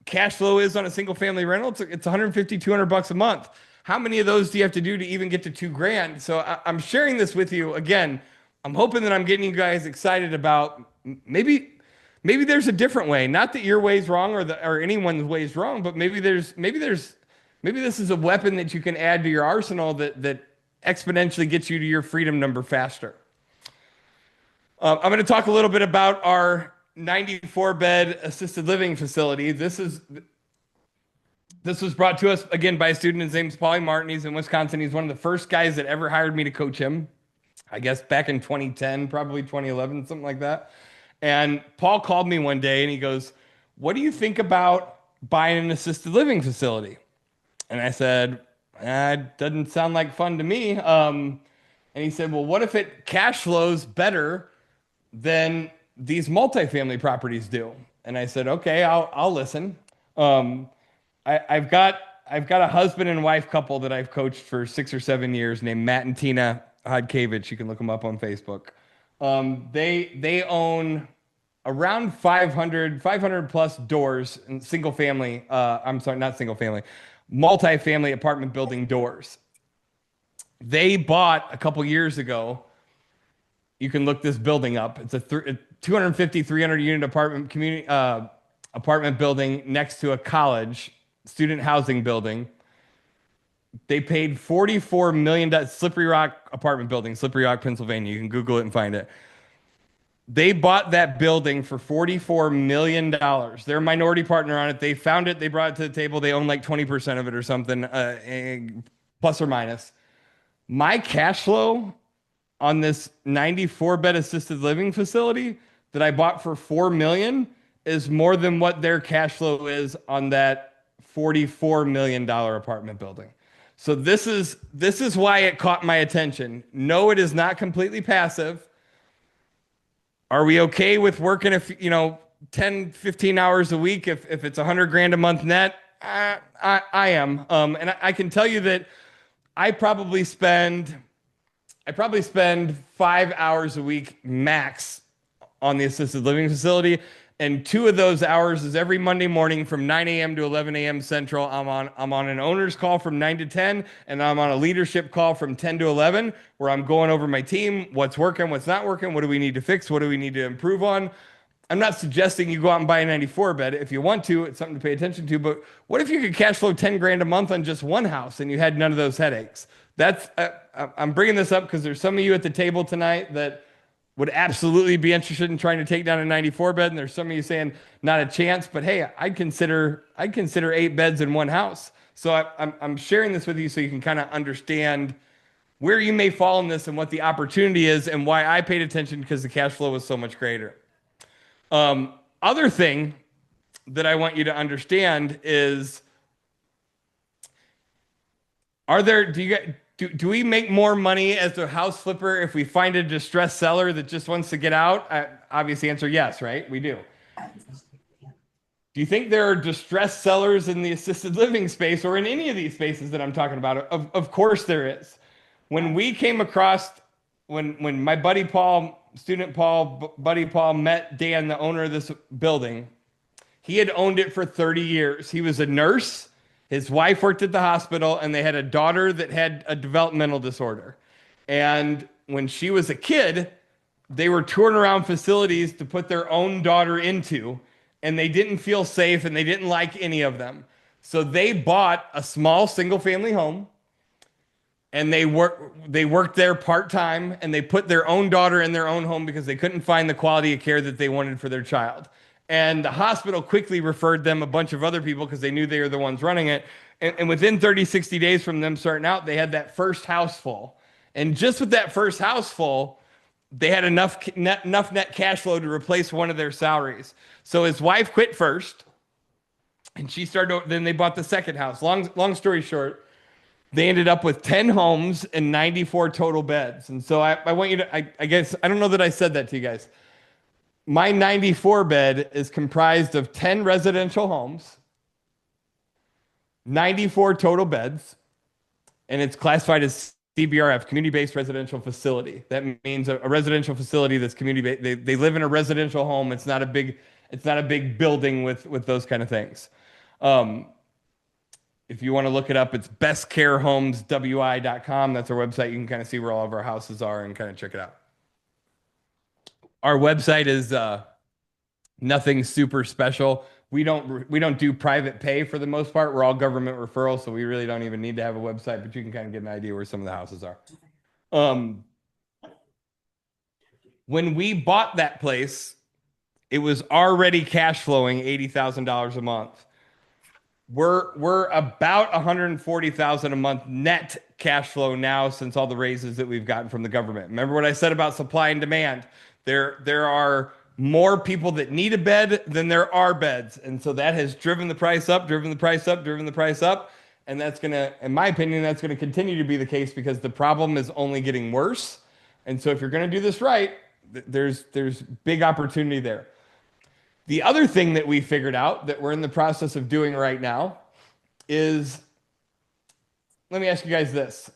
cash flow is on a single family rental? It's 150, 200 bucks a month. How many of those do you have to do to even get to $2,000? So I'm sharing this with you again. I'm hoping that I'm getting you guys excited about maybe there's a different way. Not that your way's wrong or anyone's way's wrong, but maybe this is a weapon that you can add to your arsenal that exponentially gets you to your freedom number faster. I'm going to talk a little bit about our 94-bed assisted living facility. This was brought to us again by a student. His name's Paulie Martin. He's in Wisconsin. He's one of the first guys that ever hired me to coach him. I guess back in 2010, probably 2011, something like that. And Paul called me one day and he goes, "What do you think about buying an assisted living facility?" And I said, "It doesn't sound like fun to me." And he said, "Well, what if it cash flows better than these multifamily properties do?" And I said, "Okay, I'll listen." I've got a husband and wife couple that I've coached for 6 or 7 years named Matt and Tina Hodkevich. You can look them up on Facebook. They own around 500 plus doors in single family. I'm sorry, not single family, multi-family apartment building doors. They bought a couple years ago. You can look this building up. It's a 250, 300 unit apartment building next to a college, student housing building. They paid $44 million. Slippery Rock apartment building, Slippery Rock, Pennsylvania. You can Google it and find it. They bought that building for $44 million. They're a minority partner on it. They found it. They brought it to the table. They own like 20% of it or something, plus or minus. My cash flow on this 94 bed assisted living facility that I bought for 4 million is more than what their cash flow is on that $44 million apartment building. So this is why it caught my attention. No, it is not completely passive. Are we okay with working 10, 15 hours a week if it's 100 grand a month net? I am. And I can tell you that I probably spend 5 hours a week max on the assisted living facility. And 2 of those hours is every Monday morning from 9 a.m. to 11 a.m. Central. I'm on an owner's call from 9 to 10, and I'm on a leadership call from 10 to 11, where I'm going over my team, what's working, what's not working, what do we need to fix, what do we need to improve on. I'm not suggesting you go out and buy a 94 bed. If you want to, it's something to pay attention to. But what if you could cash flow 10 grand a month on just one house and you had none of those headaches? I'm bringing this up because there's some of you at the table tonight that would absolutely be interested in trying to take down a 94 bed. And there's some of you saying not a chance, but hey, I'd consider 8 beds in one house. So I'm sharing this with you so you can kind of understand where you may fall in this and what the opportunity is and why I paid attention, because the cash flow was so much greater. Other thing that I want you to understand is, do we make more money as a house flipper if we find a distressed seller that just wants to get out? Obviously, answer yes, right? We do. Do you think there are distressed sellers in the assisted living space or in any of these spaces that I'm talking about? Of course there is. When we came across, when my buddy Paul, buddy Paul met Dan, the owner of this building, he had owned it for 30 years. He was a nurse. His wife worked at the hospital, and they had a daughter that had a developmental disorder. And when she was a kid, they were touring around facilities to put their own daughter into, and they didn't feel safe, and they didn't like any of them. So they bought a small single-family home, and they worked there part-time, and they put their own daughter in their own home because they couldn't find the quality of care that they wanted for their child. And the hospital quickly referred them a bunch of other people because they knew they were the ones running it. And within 30, 60 days from them starting out, they had that first house full. And just with that first house full, they had enough net cash flow to replace one of their salaries. So his wife quit first, and then they bought the second house. Long story short, they ended up with 10 homes and 94 total beds. And so I want you to, I guess, I don't know that I said that to you guys. My 94 bed is comprised of 10 residential homes, 94 total beds, and it's classified as CBRF, community-based residential facility. That means a residential facility that's community-based. They live in a residential home. It's not a big building with those kind of things. If you want to look it up, it's bestcarehomeswi.com. That's our website. You can kind of see where all of our houses are and kind of check it out. Our website is nothing super special. We don't do private pay for the most part. We're all government referrals, so we really don't even need to have a website, but you can kind of get an idea where some of the houses are. When we bought that place, it was already cash flowing $80,000 a month. We're about $140,000 a month net cash flow now since all the raises that we've gotten from the government. Remember what I said about supply and demand? There are more people that need a bed than there are beds. And so that has driven the price up. And that's going to, in my opinion, that's going to continue to be the case because the problem is only getting worse. And so if you're going to do this right, there's big opportunity there. The other thing that we figured out that we're in the process of doing right now is, let me ask you guys this.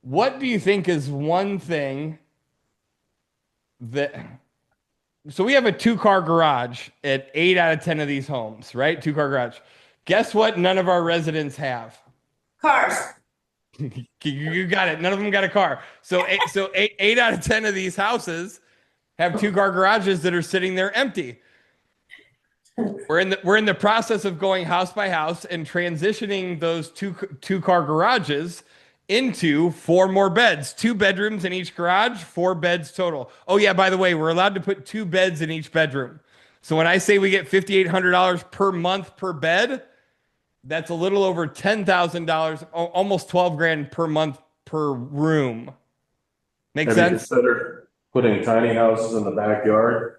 What do you think is one thing that So we have a 2-car garage at 8 out of 10 of these homes, right? 2-car garage. Guess what? None of our residents have. Cars. You got it. None of them got a car. So eight out of 10 of these houses have 2-car garages that are sitting there empty. We're in the process of going house by house and transitioning those two-car garages into 4 more beds, 2 bedrooms in each garage, 4 beds total. Oh yeah, by the way, we're allowed to put 2 beds in each bedroom. So when I say we get $5,800 per month per bed, that's a little over $10,000, almost 12 grand per month per room. Make Have you sense? considered putting tiny houses in the backyard?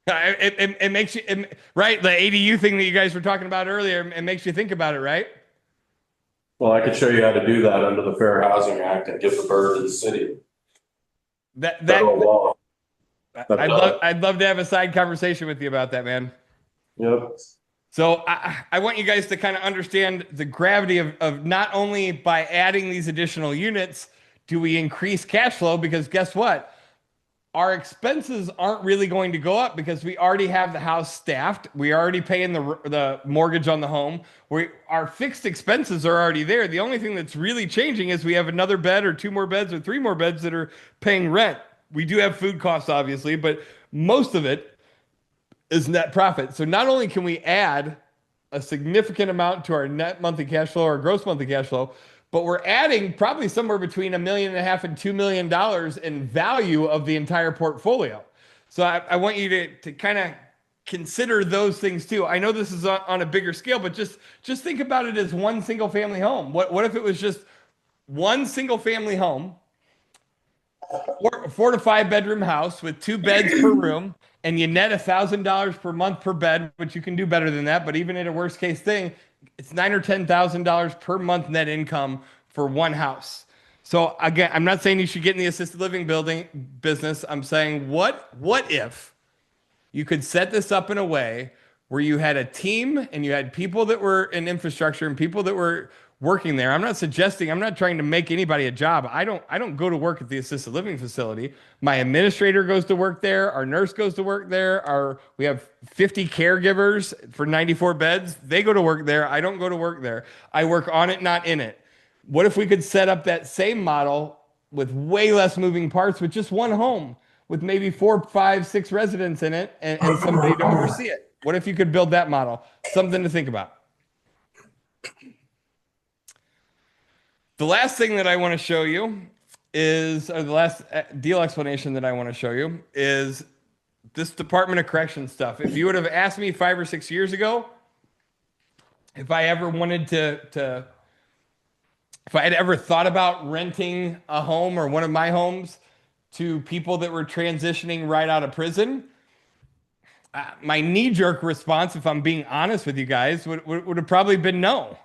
It makes you right. The ADU thing that you guys were talking about earlier, it makes you think about it, right? Well, I could show you how to do that under the Fair Housing Act and give the bird to the city. Federal law. I'd love to have a side conversation with you about that, man. Yep. So I want you guys to kind of understand the gravity of not only by adding these additional units do we increase cash flow, because guess what? Our expenses aren't really going to go up because we already have the house staffed. We are already paying the mortgage on the home. Our fixed expenses are already there. The only thing that's really changing is we have another bed or 2 more beds or 3 more beds that are paying rent. We do have food costs, obviously, but most of it is net profit. So not only can we add a significant amount to our net monthly cash flow or gross monthly cash flow, but we're adding probably somewhere between $1.5 million and $2 million in value of the entire portfolio. So I want you to kind of consider those things too. I know this is on a bigger scale, but just think about it as one single family home. What if it was just one single family home, 4 to 5 bedroom house with 2 beds per room, and you net $1,000 per month per bed, which you can do better than that. But even in a worst case thing, it's $9,000 or $10,000 per month net income for one house. So again, I'm not saying you should get in the assisted living building business. I'm saying what if you could set this up in a way where you had a team and you had people that were in infrastructure and people that were working there. I'm not trying to make anybody a job. I don't go to work at the assisted living facility. My administrator goes to work there. Our nurse goes to work there. We have 50 caregivers for 94 beds. They go to work there. I don't go to work there. I work on it, not in it. What if we could set up that same model with way less moving parts with just one home with maybe 4, 5, 6 residents in it and somebody to oversee it? What if you could build that model? Something to think about. The last thing that I want to show you or the last deal explanation that I want to show you is this Department of Corrections stuff. If you would have asked me 5 or 6 years ago, if I ever wanted if I had ever thought about renting a home or one of my homes to people that were transitioning right out of prison, my knee-jerk response, if I'm being honest with you guys, would have probably been no.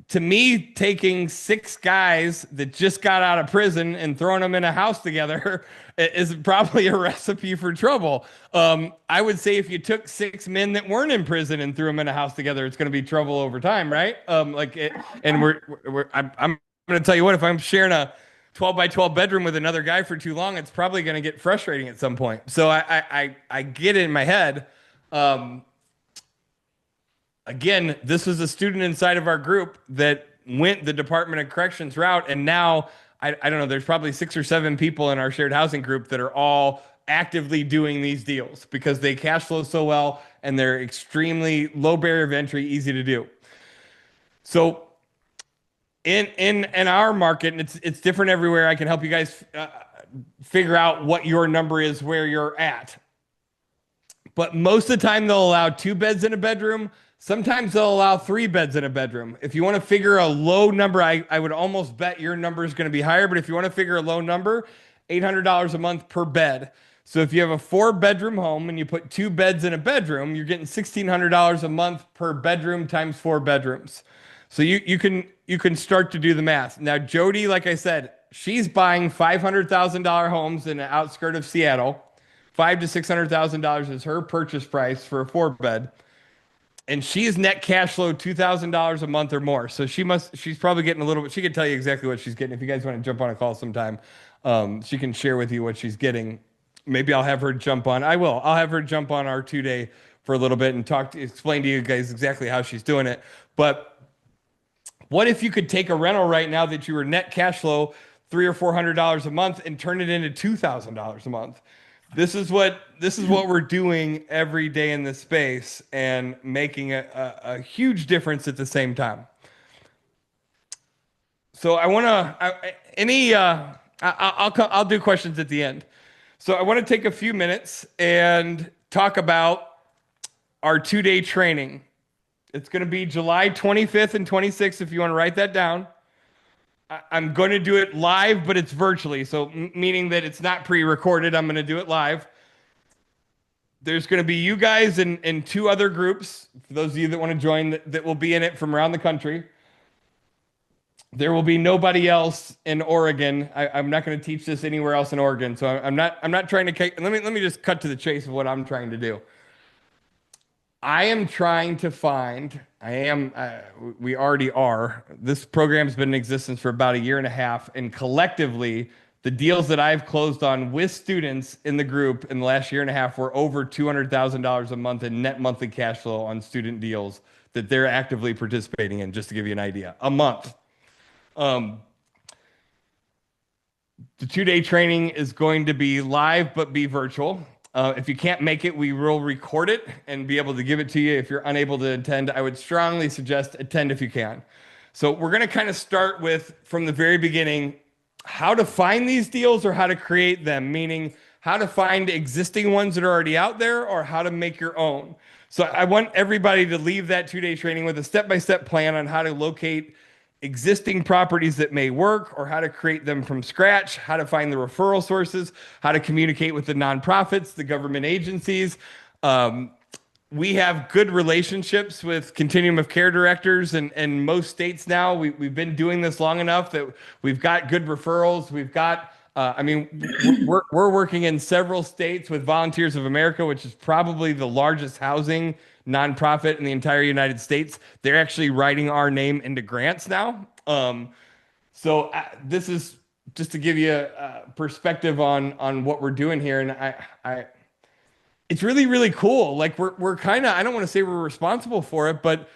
To me, taking 6 guys that just got out of prison and throwing them in a house together is probably a recipe for trouble. I would say if you took 6 men that weren't in prison and threw them in a house together, it's going to be trouble over time, right? I'm going to tell you what, if I'm sharing a 12 by 12 bedroom with another guy for too long, it's probably going to get frustrating at some point. So I get it in my head. Again, this was a student inside of our group that went the Department of Corrections route. And now, I don't know, there's probably 6 or 7 people in our shared housing group that are all actively doing these deals because they cash flow so well and they're extremely low barrier of entry, easy to do. So in our market, and it's different everywhere, I can help you guys figure out what your number is where you're at. But most of the time, they'll allow 2 beds in a bedroom. Sometimes they'll allow 3 beds in a bedroom. If you want to figure a low number, I would almost bet your number is going to be higher. But if you want to figure a low number, $800 a month per bed. So if you have a 4-bedroom home and you put 2 beds in a bedroom, you're getting $1,600 a month per bedroom times 4 bedrooms. So you can start to do the math. Now, Jody, like I said, she's buying $500,000 homes in the outskirt of Seattle. $500,000 to $600,000 is her purchase price for a 4-bed. And she's net cash flow $2,000 a month or more. So she's probably getting a little bit. She can tell you exactly what she's getting. If you guys want to jump on a call sometime, she can share with you what she's getting maybe I'll have her jump on. I'll have her jump on our 2 day for a little bit and explain to you guys exactly how she's doing it. But what if you could take a rental right now that you were net cash flow $300 or $400 a month and turn it into $2,000 a month? This is what we're doing every day in this space and making a huge difference at the same time. So I want to I'll do questions at the end. So I want to take a few minutes and talk about our 2 day training. It's going to be July 25th and 26th if you want to write that down. I'm going to do it live, but it's virtually. So meaning that it's not pre-recorded. I'm going to do it live. There's going to be you guys and 2 other groups, for those of you that want to join, that will be in it from around the country. There will be nobody else in Oregon. I'm not going to teach this anywhere else in Oregon. So I'm not trying to, let me just cut to the chase of what I'm trying to do. I am trying to find, we already are. This program's been in existence for about 1.5 years, and collectively, the deals that I've closed on with students in the group in the last 1.5 years were over $200,000 a month in net monthly cash flow on student deals that they're actively participating in, just to give you an idea, a month. The 2 day training is going to be live, but be virtual. If you can't make it, we will record it and be able to give it to you. If you're unable to attend, I would strongly suggest attend if you can. So we're going to kind of start with, from the very beginning, how to find these deals or how to create them, meaning how to find existing ones that are already out there or how to make your own. So I want everybody to leave that 2 day training with a step-by-step plan on how to locate existing properties that may work or how to create them from scratch, how to find the referral sources, how to communicate with the nonprofits, the government agencies. We have good relationships with continuum of care directors in most states now. We've been doing this long enough that we've got good referrals. We've got, we're working in several states with Volunteers of America, which is probably the largest housing nonprofit in the entire United States. They're actually writing our name into grants now. This is just to give you a perspective on what we're doing here. And it's really, really cool. Like we're kind of, I don't want to say we're responsible for it, but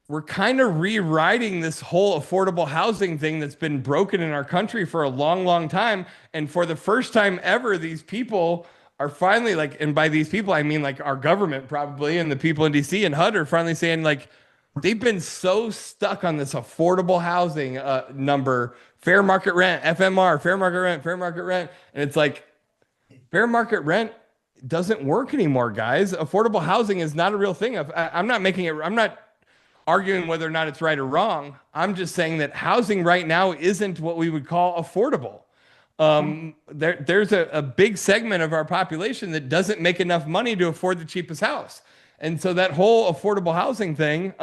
we're kind of rewriting this whole affordable housing thing that's been broken in our country for a long, long time. And for the first time ever, these people are finally like, and by these people, I mean like our government probably, and the people in DC and HUD are finally saying like, they've been so stuck on this affordable housing number, fair market rent, FMR, fair market rent, fair market rent. And it's like, fair market rent doesn't work anymore, guys. Affordable housing is not a real thing. I'm not arguing whether or not it's right or wrong. I'm just saying that housing right now isn't what we would call affordable. There's a big segment of our population that doesn't make enough money to afford the cheapest house. And so that whole affordable housing thing,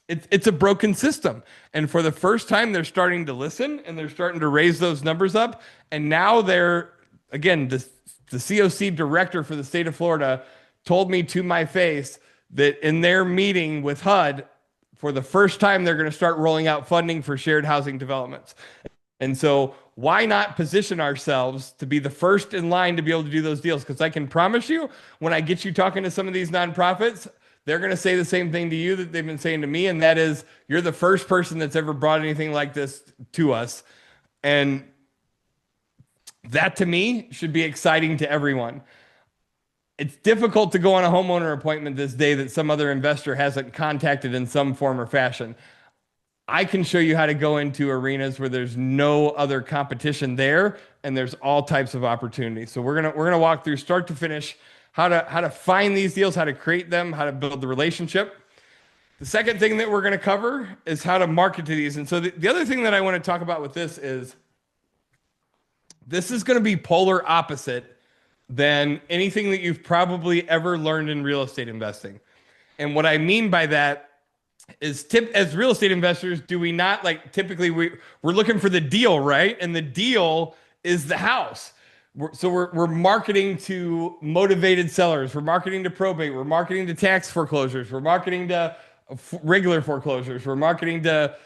it's a broken system. And for the first time, they're starting to listen and they're starting to raise those numbers up. And now again, the COC director for the state of Florida told me to my face that in their meeting with HUD, for the first time, they're going to start rolling out funding for shared housing developments. And so why not position ourselves to be the first in line to be able to do those deals? Because I can promise you, when I get you talking to some of these nonprofits, they're going to say the same thing to you that they've been saying to me. And that is, you're the first person that's ever brought anything like this to us. And that to me should be exciting to everyone. It's difficult to go on a homeowner appointment this day that some other investor hasn't contacted in some form or fashion. I can show you how to go into arenas where there's no other competition there, and there's all types of opportunities. So we're gonna walk through start to finish how to find these deals, how to create them, how to build the relationship. The second thing that we're gonna cover is how to market to these. And so the other thing that I want to talk about with this is gonna be polar opposite than anything that you've probably ever learned in real estate investing. And what I mean by that is as real estate investors, do we not like typically we're looking for the deal, right? And the deal is the house. We're marketing to motivated sellers. We're marketing to probate. We're marketing to tax foreclosures. We're marketing to regular foreclosures. We're marketing to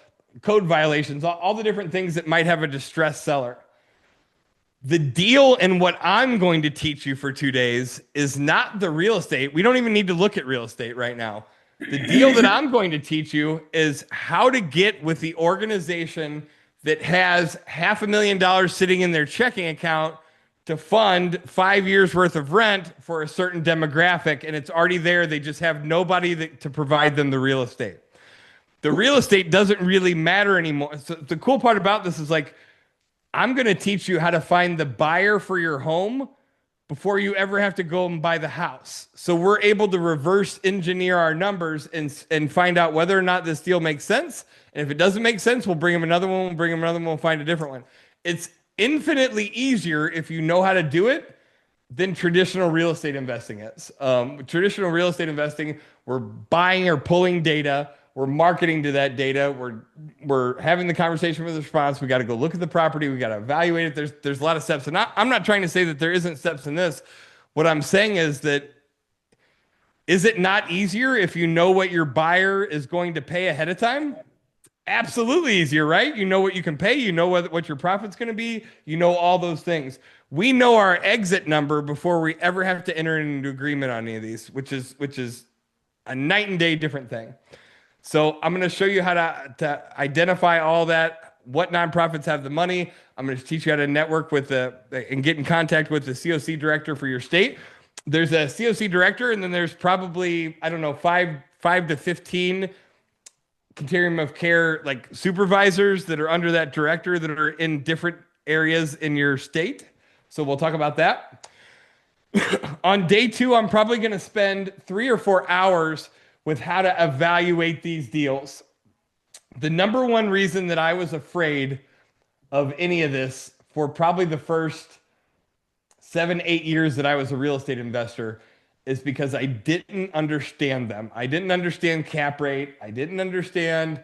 code violations, all the different things that might have a distressed seller. The deal and what I'm going to teach you for 2 days is not the real estate. We don't even need to look at real estate right now. The deal that I'm going to teach you is how to get with the organization that has $500,000 sitting in their checking account to fund 5 years worth of rent for a certain demographic, and it's already there. They just have nobody to provide them the real estate. The real estate doesn't really matter anymore. So the cool part about this is like, I'm going to teach you how to find the buyer for your home before you ever have to go and buy the house. So we're able to reverse engineer our numbers and find out whether or not this deal makes sense. And if it doesn't make sense, we'll bring them another one, we'll bring them another one, we'll find a different one. It's infinitely easier if you know how to do it than traditional real estate investing is. Traditional real estate investing, we're buying or pulling data. We're marketing to that data. We're having the conversation with the response. We got to go look at the property. We got to evaluate it. There's a lot of steps. And I'm not trying to say that there isn't steps in this. What I'm saying is that, is it not easier if you know what your buyer is going to pay ahead of time? Absolutely easier, right? You know what you can pay. You know what your profit's going to be. You know all those things. We know our exit number before we ever have to enter into agreement on any of these, which is a night and day different thing. So I'm going to show you how to identify all that, what nonprofits have the money. I'm going to teach you how to network with and get in contact with the COC director for your state. There's a COC director, and then there's probably, I don't know, 5 to 15 continuum of care like supervisors that are under that director that are in different areas in your state. So we'll talk about that. On day 2, I'm probably going to spend 3 or 4 hours with how to evaluate these deals. The number one reason that I was afraid of any of this for probably the first 7-8 years that I was a real estate investor is because I didn't understand them. I didn't understand cap rate. I didn't understand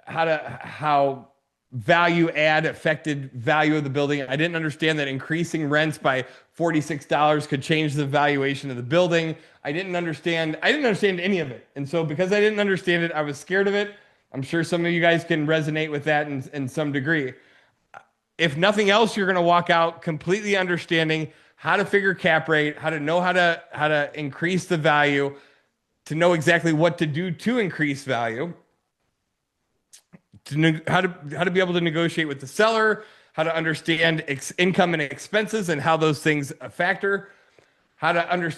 how value add affected value of the building. I didn't understand that increasing rents by $46 could change the valuation of the building. I didn't understand any of it. And so because I didn't understand it, I was scared of it. I'm sure some of you guys can resonate with that in some degree. If nothing else, you're going to walk out completely understanding how to figure cap rate, how to know how to increase the value, to know exactly what to do to increase value, how to be able to negotiate with the seller, how to understand income and expenses and how those things factor, how to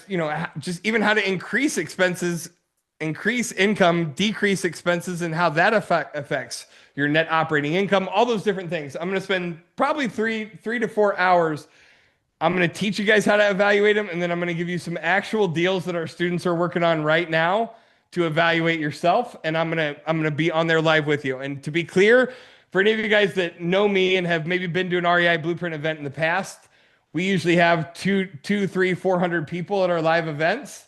just even how to increase expenses, increase income, decrease expenses, and how that affects your net operating income, all those different things. I'm going to spend probably 3 to 4 hours. I'm going to teach you guys how to evaluate them, and then I'm going to give you some actual deals that our students are working on right now to evaluate yourself, and I'm gonna be on there live with you. And to be clear, for any of you guys that know me and have maybe been to an REI Blueprint event in the past, we usually have 400 people at our live events.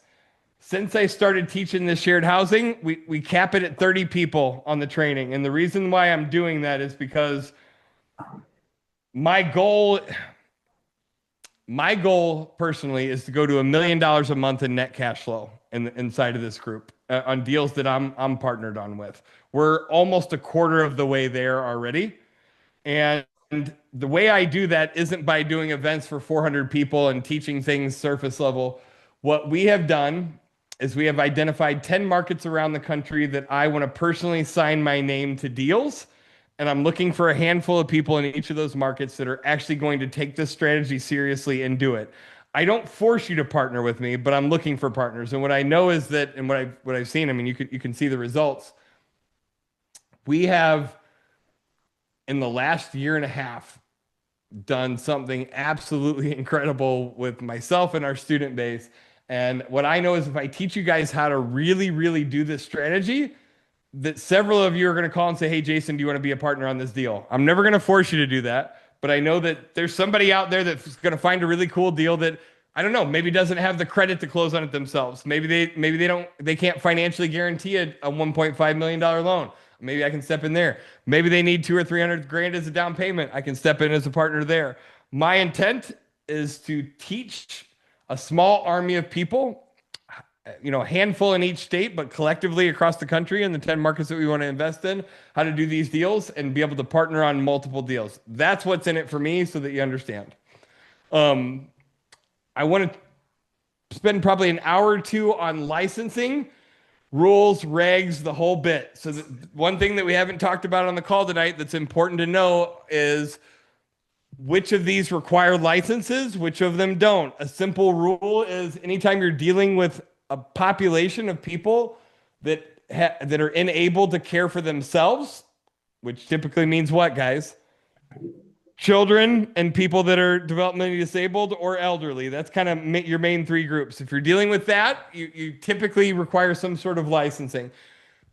Since I started teaching this shared housing, we cap it at 30 people on the training. And the reason why I'm doing that is because my goal personally is to go to $1 million a month in net cash flow inside of this group on deals that I'm partnered on with. We're almost a quarter of the way there already. And the way I do that isn't by doing events for 400 people and teaching things surface level. What we have done is we have identified 10 markets around the country that I want to personally sign my name to deals. And I'm looking for a handful of people in each of those markets that are actually going to take this strategy seriously and do it. I don't force you to partner with me, but I'm looking for partners. And what I know is that, and what I've seen, I mean, you can see the results. We have, in the last year and a half, done something absolutely incredible with myself and our student base. And what I know is if I teach you guys how to really, really do this strategy, that several of you are going to call and say, hey, Jason, do you want to be a partner on this deal? I'm never going to force you to do that. But I know that there's somebody out there that's going to find a really cool deal that, I don't know, maybe doesn't have the credit to close on it themselves. Maybe they can't financially guarantee a $1.5 million loan. Maybe I can step in there. Maybe they need 200 or 300 grand as a down payment. I can step in as a partner there. My intent is to teach a small army of people a handful in each state, but collectively across the country in the 10 markets that we want to invest in, how to do these deals and be able to partner on multiple deals. That's what's in it for me so that you understand. I want to spend probably an hour or two on licensing, rules, regs, the whole bit. So one thing that we haven't talked about on the call tonight that's important to know is which of these require licenses, which of them don't. A simple rule is anytime you're dealing with a population of people that are unable to care for themselves, which typically means what, guys? Children and people that are developmentally disabled or elderly. That's kind of your main three groups. If you're dealing with that, you typically require some sort of licensing.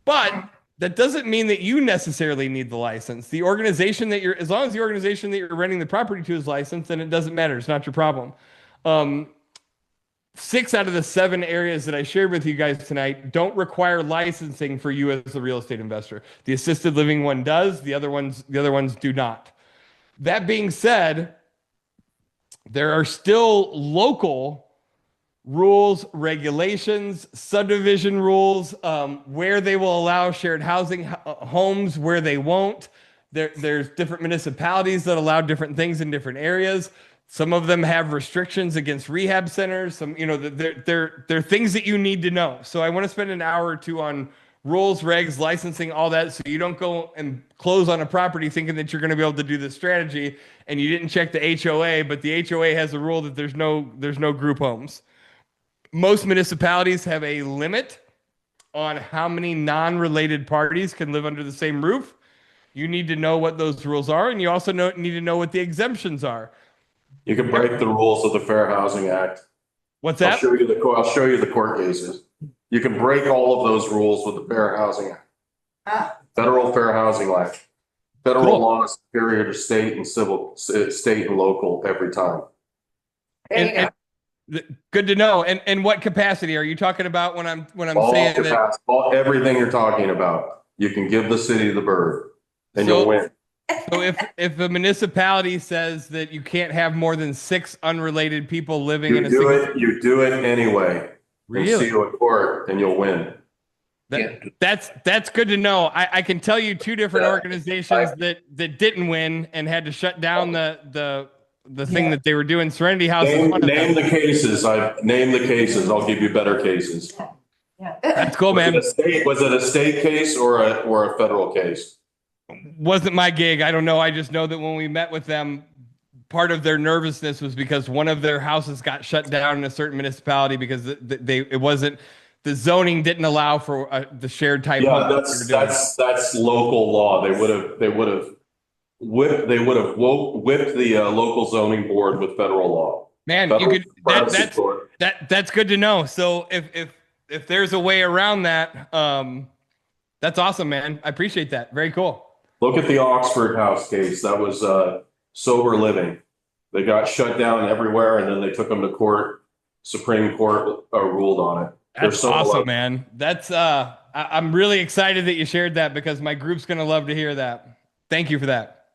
But that doesn't mean that you necessarily need the license. The organization that as long as the organization that you're renting the property to is licensed, then it doesn't matter. It's not your problem. 6 out of the 7 areas that I shared with you guys tonight don't require licensing for you as a real estate investor. The assisted living one does. The other ones do not. That being said, there are still local rules, regulations, subdivision rules, where they will allow shared housing homes, where they won't. There's different municipalities that allow different things in different areas. Some of them have restrictions against rehab centers. Some, they're things that you need to know. So I want to spend an hour or two on rules, regs, licensing, all that, so you don't go and close on a property thinking that you're going to be able to do this strategy and you didn't check the HOA, but the HOA has a rule that there's no group homes. Most municipalities have a limit on how many non-related parties can live under the same roof. You need to know what those rules are, and you also need to know what the exemptions are. You can break the rules of the Fair Housing Act. What's that? I'll show you the court cases. You can break all of those rules with the Fair Housing Act. Federal Fair Housing Act. Federal law is superior to state and state and local every time. There you go. Good to know. And what capacity are you talking about when I'm saying that? Everything you're talking about, you can give the city the bird, and you'll win. So if a municipality says that you can't have more than 6 unrelated people living in a single, you do it anyway. Really? And see you in court, and you'll win. That's good to know. I can tell you 2 different organizations that didn't win and had to shut down the thing that they were doing. Serenity House. Name the cases. Name the cases. I'll give you better cases. Yeah. That's cool, man. Was it a state case or a federal case? Wasn't my gig. I don't know. I just know that when we met with them, part of their nervousness was because one of their houses got shut down in a certain municipality because the zoning didn't allow for the shared type. Yeah, that's local law. They would have whipped the local zoning board with federal law. Man, that's good to know. So if there's a way around that, that's awesome, man. I appreciate that. Very cool. Look at the Oxford House case. That was sober living. They got shut down everywhere, and then they took them to court. Supreme Court ruled on it. That's awesome, man. That's I'm really excited that you shared that because my group's gonna love to hear that. Thank you for that.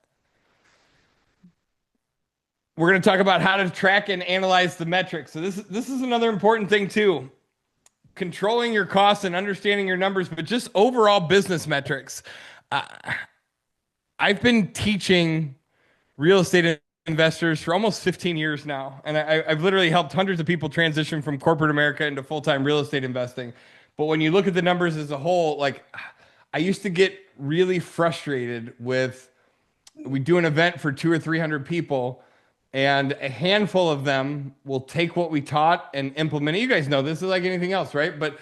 We're gonna talk about how to track and analyze the metrics. So this is another important thing too. Controlling your costs and understanding your numbers, but just overall business metrics. I've been teaching real estate investors for almost 15 years now. And I've literally helped hundreds of people transition from corporate America into full-time real estate investing. But when you look at the numbers as a whole, like I used to get really frustrated with, we do an event for 200 or 300 people and a handful of them will take what we taught and implement it. You guys know this is like anything else, right? But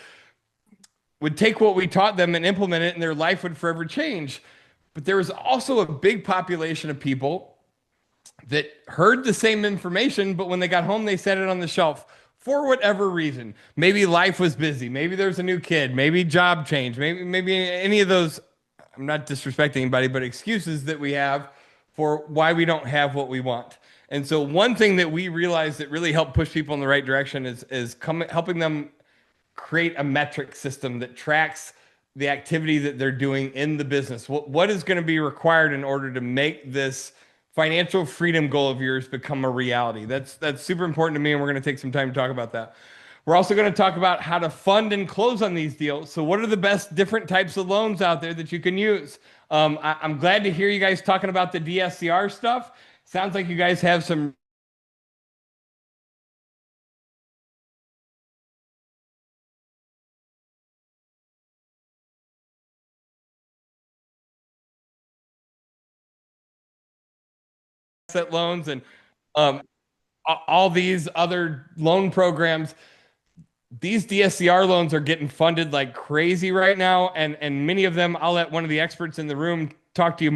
would take what we taught them and implement it and their life would forever change. But there was also a big population of people that heard the same information, but when they got home, they set it on the shelf for whatever reason. Maybe life was busy. Maybe there's a new kid. Maybe job change. Maybe any of those, I'm not disrespecting anybody, but excuses that we have for why we don't have what we want. And so one thing that we realized that really helped push people in the right direction is helping them create a metric system that tracks the activity that they're doing in the business. What is going to be required in order to make this financial freedom goal of yours become a reality? That's super important to me, and we're going to take some time to talk about that. We're also going to talk about how to fund and close on these deals. So, what are the best different types of loans out there that you can use? I'm glad to hear you guys talking about the DSCR stuff. Sounds like you guys have some asset loans and um, all these other loan programs. These DSCR loans are getting funded like crazy right now, and many of them, I'll let one of the experts in the room talk to you